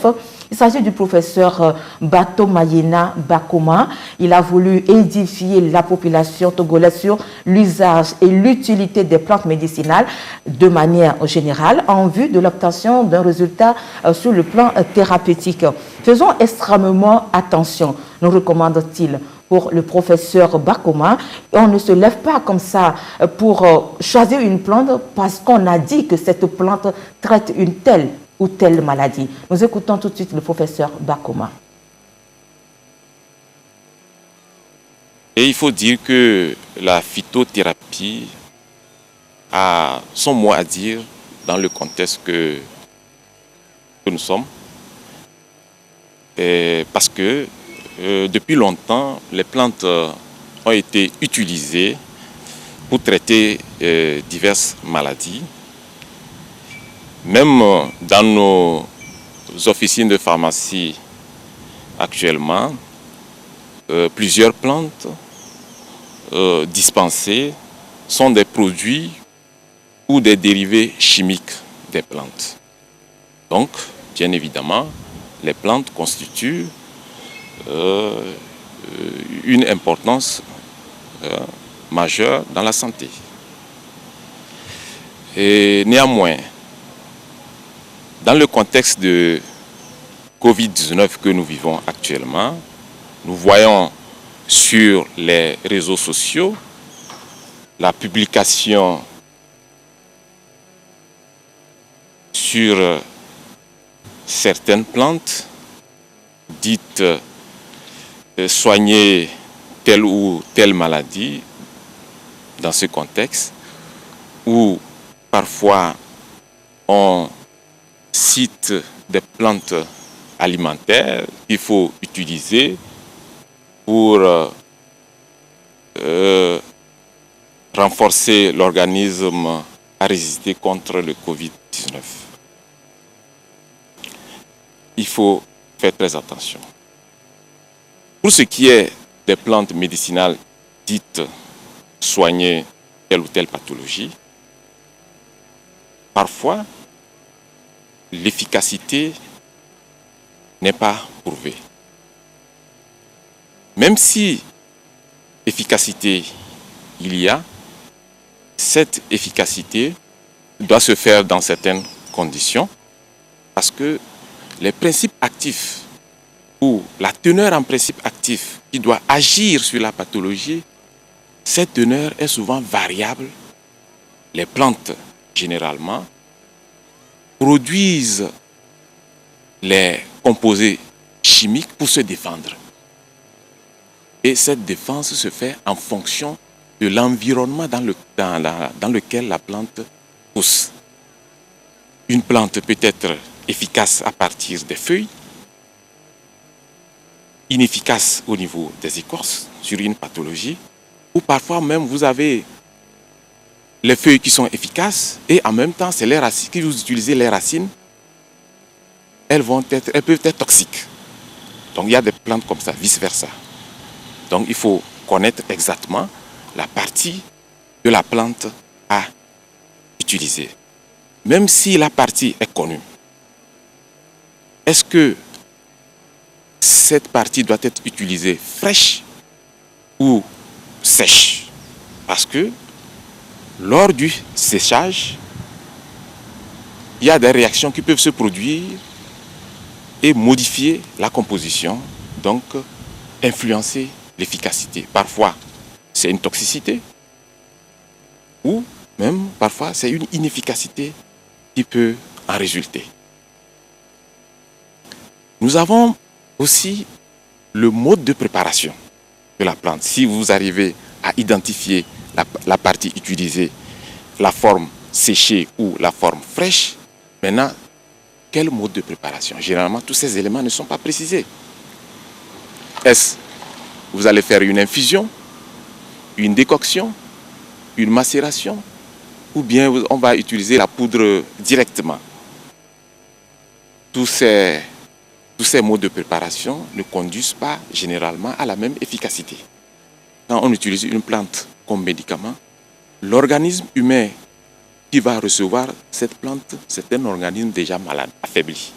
Il s'agit du professeur Bato Mayena Bakoma. Il a voulu édifier la population togolaise sur l'usage et l'utilité des plantes médicinales de manière générale en vue de l'obtention d'un résultat sur le plan thérapeutique. Faisons extrêmement attention, nous recommande-t-il pour le professeur Bakoma. On ne se lève pas comme ça pour choisir une plante parce qu'on a dit que cette plante traite une telle ou telle maladie. Nous écoutons tout de suite le professeur Bakoma. Et il faut dire que la phytothérapie a son mot à dire dans le contexte que nous sommes. Parce que depuis longtemps, les plantes ont été utilisées pour traiter diverses maladies. Même dans nos officines de pharmacie actuellement, plusieurs plantes dispensées sont des produits ou des dérivés chimiques des plantes. Donc, bien évidemment, les plantes constituent une importance majeure dans la santé. Et néanmoins, dans le contexte de Covid-19 que nous vivons actuellement, nous voyons sur les réseaux sociaux la publication sur certaines plantes dites soigner telle ou telle maladie dans ce contexte, où parfois on cite des plantes alimentaires qu'il faut utiliser pour renforcer l'organisme à résister contre le Covid-19. Il faut faire très attention. Pour ce qui est des plantes médicinales dites soigner telle ou telle pathologie, parfois l'efficacité n'est pas prouvée. Même si efficacité il y a, cette efficacité doit se faire dans certaines conditions parce que les principes actifs ou la teneur en principe actif qui doit agir sur la pathologie, cette teneur est souvent variable. Les plantes, généralement, produisent les composés chimiques pour se défendre. Et cette défense se fait en fonction de l'environnement dans lequel la plante pousse. Une plante peut être efficace à partir des feuilles, inefficace au niveau des écorces sur une pathologie, ou parfois même vous avez les feuilles qui sont efficaces et en même temps c'est les racines, si vous utilisez les racines, elles peuvent être toxiques. Donc il y a des plantes comme ça, vice-versa. Donc il faut connaître exactement la partie de la plante à utiliser. Même si la partie est connue, est-ce que cette partie doit être utilisée fraîche ou sèche? Parce que lors du séchage, il y a des réactions qui peuvent se produire et modifier la composition, donc influencer l'efficacité. Parfois, c'est une toxicité ou même parfois c'est une inefficacité qui peut en résulter. Nous avons aussi le mode de préparation de la plante. Si vous arrivez à identifier la partie utilisée, la forme séchée ou la forme fraîche, maintenant, quel mode de préparation? Généralement, tous ces éléments ne sont pas précisés. Est-ce que vous allez faire une infusion, une décoction, une macération, ou bien on va utiliser la poudre directement? Tous ces modes de préparation ne conduisent pas généralement à la même efficacité. Quand on utilise une plante comme médicament, l'organisme humain qui va recevoir cette plante, c'est un organisme déjà malade, affaibli.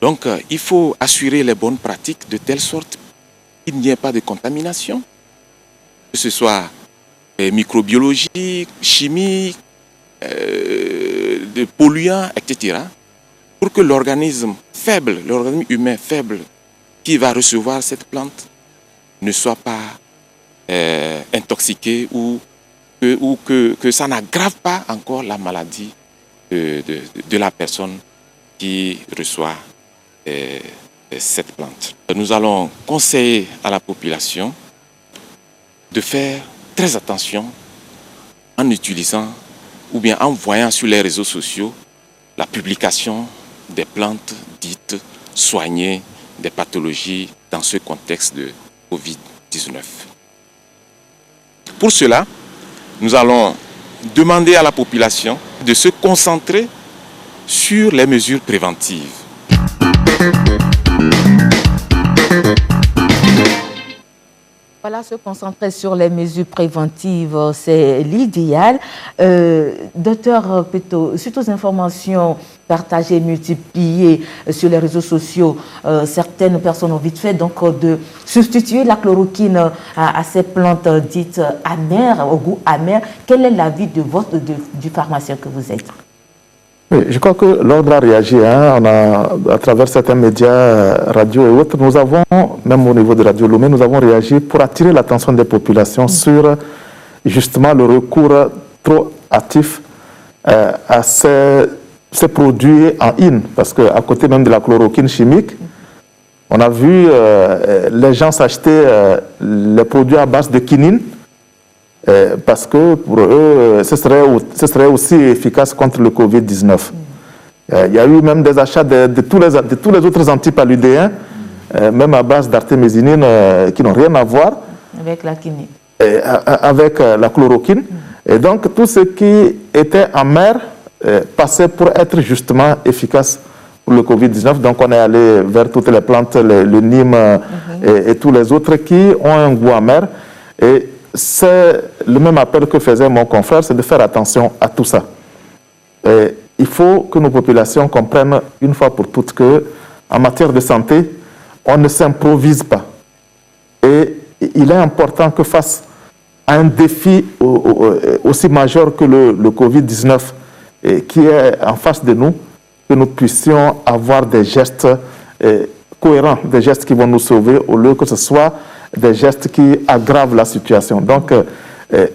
Donc, il faut assurer les bonnes pratiques de telle sorte qu'il n'y ait pas de contamination, que ce soit microbiologique, chimique, de polluants, etc., pour que l'organisme faible, l'organisme humain faible qui va recevoir cette plante ne soit pas intoxiqué ou que ça n'aggrave pas encore la maladie de la personne qui reçoit cette plante. Nous allons conseiller à la population de faire très attention en utilisant ou bien en voyant sur les réseaux sociaux la publication des plantes dites soignées des pathologies dans ce contexte de Covid-19. Pour cela, nous allons demander à la population de se concentrer sur les mesures préventives. Voilà, se concentrer sur les mesures préventives, c'est l'idéal. Docteur Peto, suite aux informations partagées, multipliées sur les réseaux sociaux, certaines personnes ont vite fait donc de substituer la chloroquine à ces plantes dites amères, au goût amer. Quel est l'avis du pharmacien que vous êtes? Oui, je crois que l'ordre a réagi. On a, à travers certains médias, radio et autres, nous avons, même au niveau de Radio Lomé, nous avons réagi pour attirer l'attention des populations sur justement le recours trop hâtif à ces produits en in. Parce qu'à côté même de la chloroquine chimique, on a vu les gens s'acheter les produits à base de quinine. Parce que pour eux, ce serait aussi efficace contre le Covid-19. Il y a eu même des achats de tous les autres antipaludéens, même à base d'artémisinine, qui n'ont rien à voir avec la quinine. Avec la chloroquine. Et donc, tout ce qui était amer passait pour être justement efficace pour le Covid-19. Donc, on est allé vers toutes les plantes, le nîmes et tous les autres qui ont un goût amer. Et c'est le même appel que faisait mon confrère, c'est de faire attention à tout ça. Et il faut que nos populations comprennent une fois pour toutes qu'en matière de santé, on ne s'improvise pas. Et il est important que face à un défi aussi majeur que le Covid-19 qui est en face de nous, que nous puissions avoir des gestes cohérents, des gestes qui vont nous sauver au lieu que ce soit des gestes qui aggravent la situation. Donc,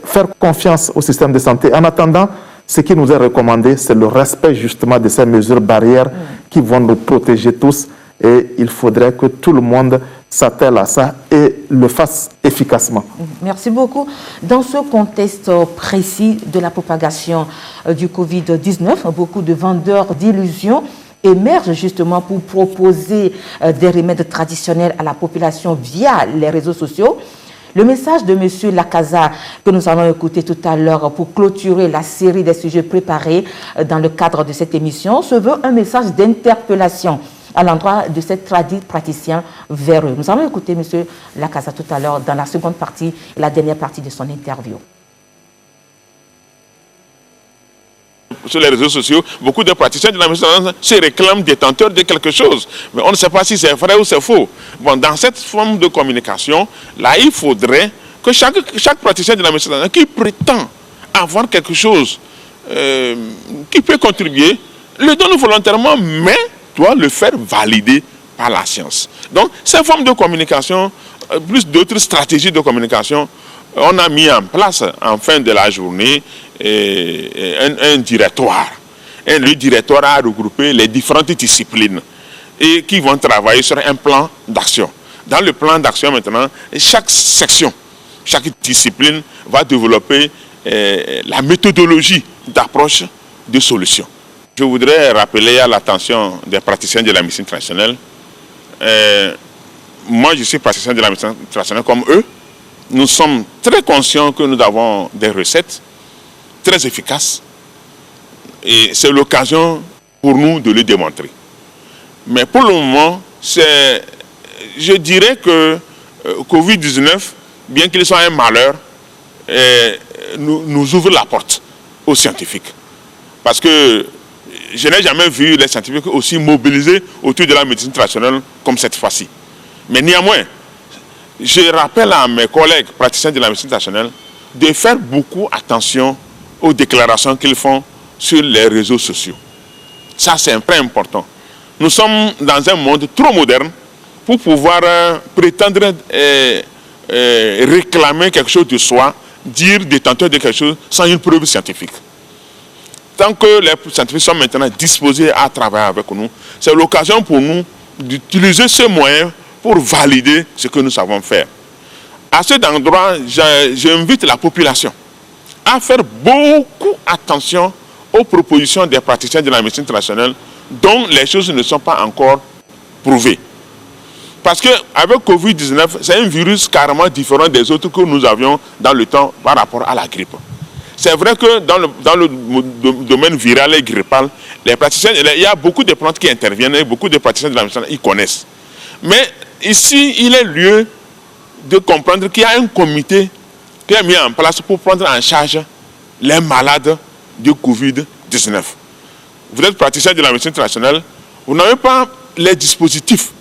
faire confiance au système de santé. En attendant, ce qui nous est recommandé, c'est le respect justement de ces mesures barrières qui vont nous protéger tous. Et il faudrait que tout le monde s'attelle à ça et le fasse efficacement. Merci beaucoup. Dans ce contexte précis de la propagation du Covid-19, beaucoup de vendeurs d'illusions émergent justement pour proposer des remèdes traditionnels à la population via les réseaux sociaux. Le message de M. Lakaza, que nous allons écouter tout à l'heure pour clôturer la série des sujets préparés dans le cadre de cette émission, se veut un message d'interpellation à l'endroit de ces praticiens véreux. Nous allons écouter M. Lakaza tout à l'heure dans la seconde partie et la dernière partie de son interview. Sur les réseaux sociaux, beaucoup de praticiens de la médecine se réclament détenteurs de quelque chose. Mais on ne sait pas si c'est vrai ou c'est faux. Bon, dans cette forme de communication, là, il faudrait que chaque praticien de la médecine qui prétend avoir quelque chose qui peut contribuer, le donne volontairement, mais doit le faire valider par la science. Donc, ces formes de communication, plus d'autres stratégies de communication, on a mis en place en fin de la journée un directoire. Et le directoire a regroupé les différentes disciplines et qui vont travailler sur un plan d'action. Dans le plan d'action maintenant, chaque section, chaque discipline va développer la méthodologie d'approche de solution. Je voudrais rappeler à l'attention des praticiens de la médecine traditionnelle. Moi, je suis praticien de la médecine traditionnelle comme eux. Nous sommes très conscients que nous avons des recettes très efficaces et c'est l'occasion pour nous de le démontrer. Mais pour le moment, je dirais que Covid-19, bien qu'il soit un malheur, nous ouvre la porte aux scientifiques. Parce que je n'ai jamais vu les scientifiques aussi mobilisés autour de la médecine traditionnelle comme cette fois-ci. Mais néanmoins, je rappelle à mes collègues praticiens de la médecine traditionnelle de faire beaucoup attention aux déclarations qu'ils font sur les réseaux sociaux. Ça, c'est très important. Nous sommes dans un monde trop moderne pour pouvoir prétendre réclamer quelque chose de soi, dire détenteur de quelque chose sans une preuve scientifique. Tant que les scientifiques sont maintenant disposés à travailler avec nous, c'est l'occasion pour nous d'utiliser ce moyen pour valider ce que nous savons faire. À cet endroit, j'invite la population à faire beaucoup attention aux propositions des praticiens de la médecine traditionnelle dont les choses ne sont pas encore prouvées. Parce qu'avec Covid-19, c'est un virus carrément différent des autres que nous avions dans le temps par rapport à la grippe. C'est vrai que dans le domaine viral et grippal, les praticiens, il y a beaucoup de plantes qui interviennent et beaucoup de praticiens de la médecine, ils connaissent. Mais ici, il est lieu de comprendre qu'il y a un comité qui est mis en place pour prendre en charge les malades du Covid-19. Vous êtes praticien de la médecine traditionnelle, vous n'avez pas les dispositifs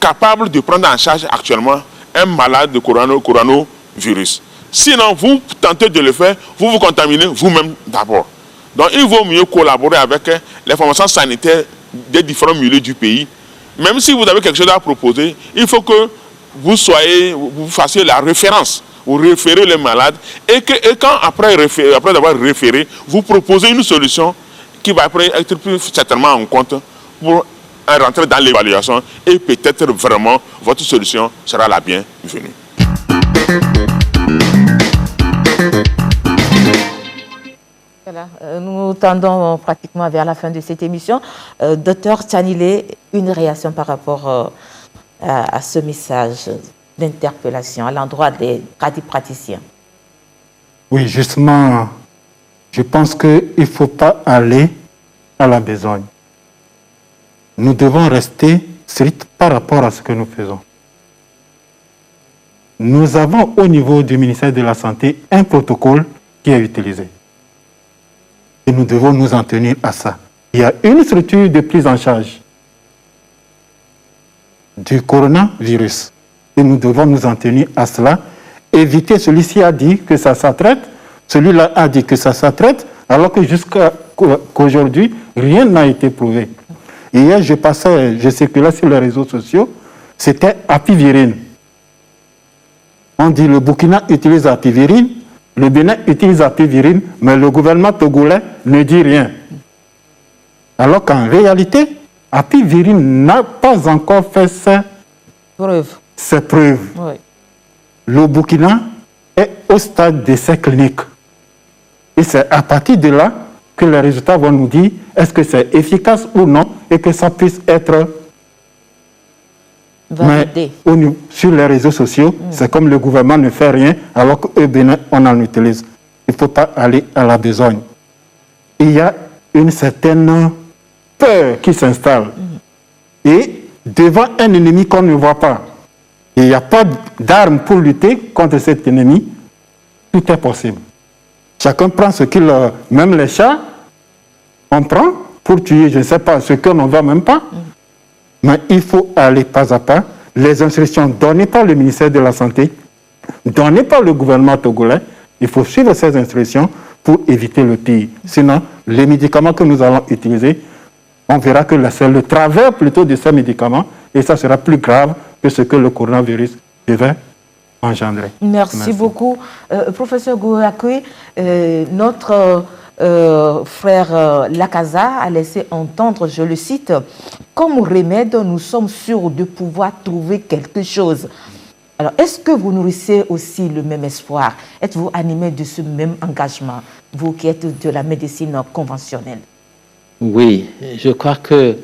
capables de prendre en charge actuellement un malade de coronavirus. Sinon, vous tentez de le faire, vous vous contaminez vous-même d'abord. Donc, il vaut mieux collaborer avec les formations sanitaires des différents milieux du pays. Même si vous avez quelque chose à proposer, il faut que vous fassiez la référence. Vous référez les malades et quand après avoir référé, vous proposez une solution qui va être plus certainement en compte pour rentrer dans l'évaluation et peut-être vraiment votre solution sera la bienvenue. Voilà, nous tendons pratiquement vers la fin de cette émission. Docteur Tchanilé, une réaction par rapport à ce message d'interpellation à l'endroit des praticiens. Oui, justement, je pense qu'il ne faut pas aller à la besogne. Nous devons rester stricts par rapport à ce que nous faisons. Nous avons au niveau du ministère de la Santé un protocole qui est utilisé. Et nous devons nous en tenir à ça. Il y a une structure de prise en charge du coronavirus. Et nous devons nous en tenir à cela. Éviter, celui-ci a dit que ça s'attraite, celui-là a dit que ça s'attraite, alors que jusqu'à aujourd'hui, rien n'a été prouvé. Hier, je circulais sur les réseaux sociaux, c'était apivirine. On dit le Burkina utilise apivirine, le Bénin utilise apivirine, mais le gouvernement togolais ne dit rien. Alors qu'en réalité, apivirine n'a pas encore fait ses preuves. Oui. Le Burkina est au stade d'essai clinique. Et c'est à partir de là que les résultats vont nous dire est-ce que c'est efficace ou non et que ça puisse être validé. Mais sur les réseaux sociaux, c'est comme le gouvernement ne fait rien alors qu'au Bénin, on en utilise. Il ne faut pas aller à la besogne. Il y a une certaine peur qui s'installe. Et devant un ennemi qu'on ne voit pas, il n'y a pas d'armes pour lutter contre cet ennemi, tout est possible. Chacun prend ce qu'il... Même les chats, on prend pour tuer, je ne sais pas, ce qu'on ne voit même pas. Mais il faut aller pas à pas. Les instructions données par le ministère de la Santé, données par le gouvernement togolais, il faut suivre ces instructions pour éviter le pire. Sinon, les médicaments que nous allons utiliser, on verra que c'est le travers plutôt de ces médicaments et ça sera plus grave que ce que le coronavirus devait engendrer. Merci beaucoup. Professeur Gourakoué, notre frère Lakaza a laissé entendre, je le cite, « Comme remède, nous sommes sûrs de pouvoir trouver quelque chose ». Alors, est-ce que vous nourrissez aussi le même espoir? Êtes-vous animé de ce même engagement, vous qui êtes de la médecine conventionnelle? Oui, je crois que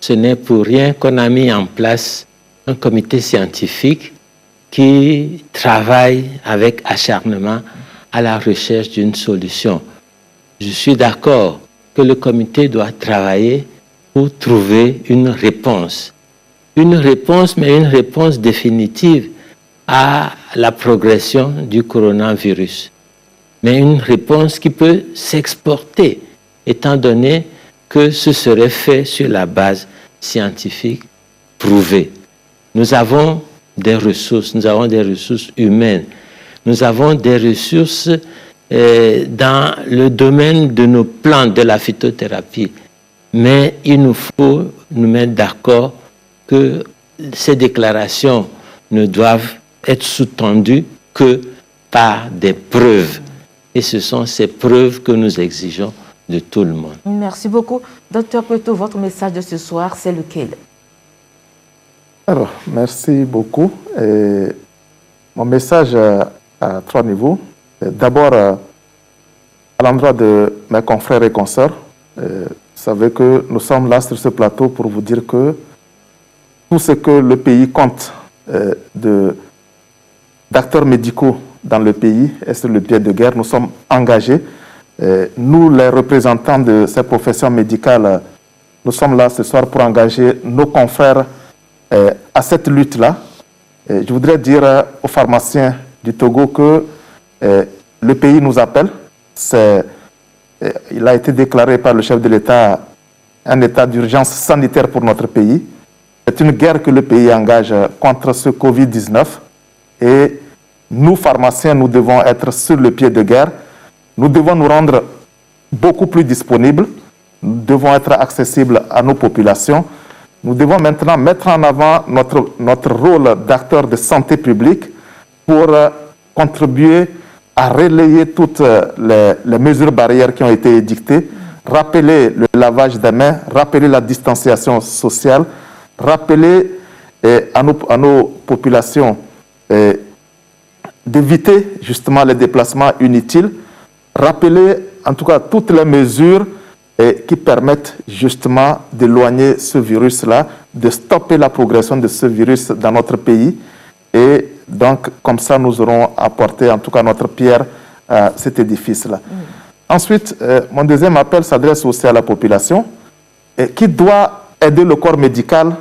ce n'est pour rien qu'on a mis en place un comité scientifique qui travaille avec acharnement à la recherche d'une solution. Je suis d'accord que le comité doit travailler pour trouver une réponse. Une réponse, mais une réponse définitive à la progression du coronavirus. Mais une réponse qui peut s'exporter, étant donné que ce serait fait sur la base scientifique prouvée. Nous avons des ressources humaines, nous avons des ressources dans le domaine de nos plantes, de la phytothérapie. Mais il nous faut nous mettre d'accord que ces déclarations ne doivent être sous-tendues que par des preuves. Et ce sont ces preuves que nous exigeons de tout le monde. Merci beaucoup. Docteur Peto, votre message de ce soir, c'est lequel? Alors, merci beaucoup. Et mon message à 3 niveaux. D'abord, à l'endroit de mes confrères et consoeurs, vous savez que nous sommes là sur ce plateau pour vous dire que tout ce que le pays compte d'acteurs médicaux dans le pays est sur le pied de guerre. Nous sommes engagés. Nous, les représentants de ces professions médicales, nous sommes là ce soir pour engager nos confrères à cette lutte-là. Je voudrais dire aux pharmaciens du Togo que le pays nous appelle. Il a été déclaré par le chef de l'État un état d'urgence sanitaire pour notre pays. C'est une guerre que le pays engage contre ce Covid-19. Et nous, pharmaciens, nous devons être sur le pied de guerre. Nous devons nous rendre beaucoup plus disponibles. Nous devons être accessibles à nos populations. Nous devons maintenant mettre en avant notre rôle d'acteur de santé publique pour contribuer à relayer toutes les mesures barrières qui ont été édictées, rappeler le lavage des mains, rappeler la distanciation sociale, rappeler à nos populations d'éviter justement les déplacements inutiles, rappeler en tout cas toutes les mesures qui permettent justement d'éloigner ce virus-là, de stopper la progression de ce virus dans notre pays. Et donc, comme ça, nous aurons apporté en tout cas notre pierre à cet édifice-là. Ensuite, mon deuxième appel s'adresse aussi à la population qui doit aider le corps médical,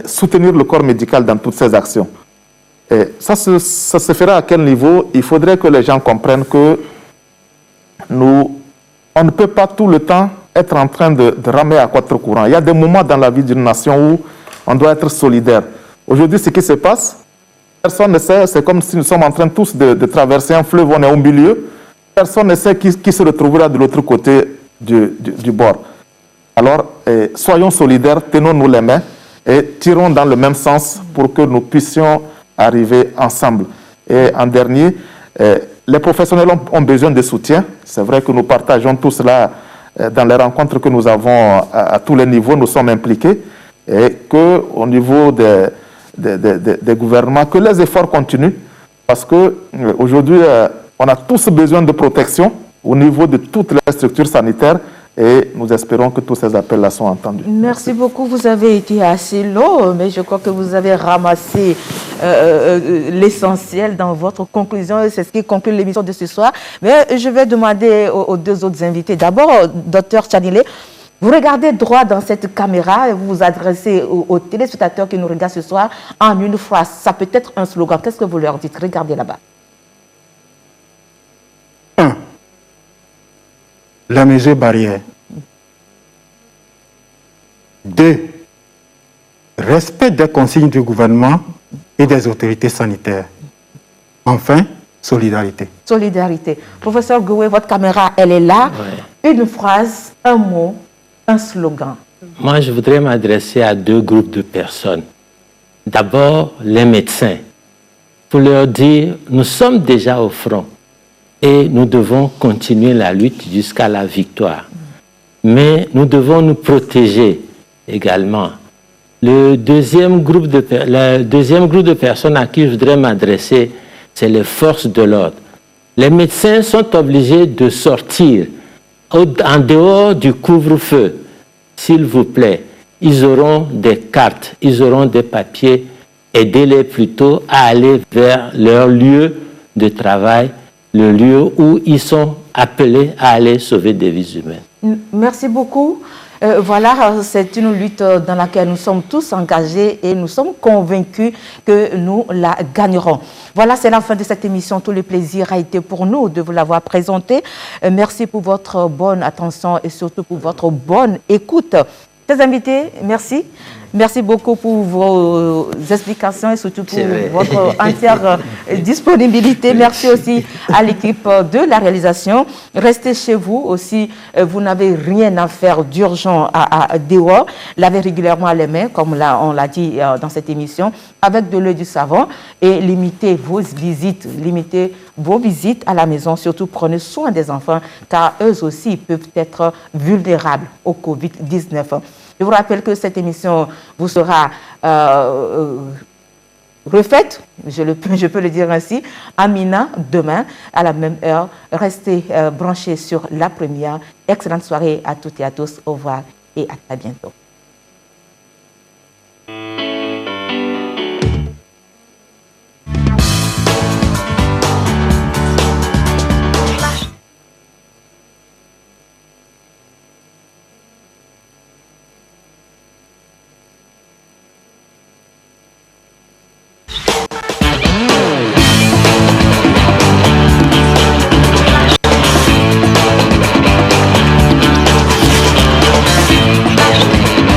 soutenir le corps médical dans toutes ses actions. Et ça se fera à quel niveau? Il faudrait que les gens comprennent que on ne peut pas tout le temps être en train de ramer à quatre courants. Il y a des moments dans la vie d'une nation où on doit être solidaire. Aujourd'hui, ce qui se passe, personne ne sait, c'est comme si nous sommes en train tous de traverser un fleuve, on est au milieu. Personne ne sait qui se retrouvera de l'autre côté du bord. Alors, soyons solidaires, tenons-nous les mains et tirons dans le même sens pour que nous puissions arriver ensemble. Et en dernier, les professionnels ont besoin de soutien. C'est vrai que nous partageons tout cela dans les rencontres que nous avons à tous les niveaux, nous sommes impliqués, et qu'au niveau des gouvernements, que les efforts continuent, parce qu'aujourd'hui, on a tous besoin de protection au niveau de toutes les structures sanitaires, et nous espérons que tous ces appels-là sont entendus. Merci beaucoup. Vous avez été assez long, mais je crois que vous avez ramassé l'essentiel dans votre conclusion. C'est ce qui conclut l'émission de ce soir. Mais je vais demander aux deux autres invités. D'abord, Dr Tchanilé, vous regardez droit dans cette caméra et vous vous adressez aux téléspectateurs qui nous regardent ce soir en une phrase. Ça peut être un slogan. Qu'est-ce que vous leur dites? Regardez là-bas. 1. La mesure barrière. 2. Respect des consignes du gouvernement et des autorités sanitaires. Enfin, solidarité. Solidarité. Professeur Goué, votre caméra, elle est là. Ouais. Une phrase, un mot, un slogan. Moi, je voudrais m'adresser à deux groupes de personnes. D'abord, les médecins. Pour leur dire, nous sommes déjà au front. Et nous devons continuer la lutte jusqu'à la victoire. Mais nous devons nous protéger également. Le deuxième groupe de personnes à qui je voudrais m'adresser, c'est les forces de l'ordre. Les médecins sont obligés de sortir en dehors du couvre-feu. S'il vous plaît, ils auront des cartes, ils auront des papiers. Aidez-les plutôt à aller vers leur lieu de travail, le lieu où ils sont appelés à aller sauver des vies humaines. Merci beaucoup. Voilà, c'est une lutte dans laquelle nous sommes tous engagés et nous sommes convaincus que nous la gagnerons. Voilà, c'est la fin de cette émission. Tout le plaisir a été pour nous de vous l'avoir présenté. Merci pour votre bonne attention et surtout pour votre bonne écoute. Chers invités, merci. Merci beaucoup pour vos explications et surtout pour votre entière disponibilité. Merci aussi à l'équipe de la réalisation. Restez chez vous aussi. Vous n'avez rien à faire d'urgent à dehors. Lavez régulièrement les mains, comme on l'a dit dans cette émission, avec de l'eau et du savon. Et limitez vos visites. Limitez vos visites à la maison. Surtout, prenez soin des enfants, car eux aussi peuvent être vulnérables au Covid-19. Je vous rappelle que cette émission vous sera refaite, je peux le dire ainsi, à Mina demain à la même heure. Restez branchés sur La Première. Excellente soirée à toutes et à tous. Au revoir et à très bientôt.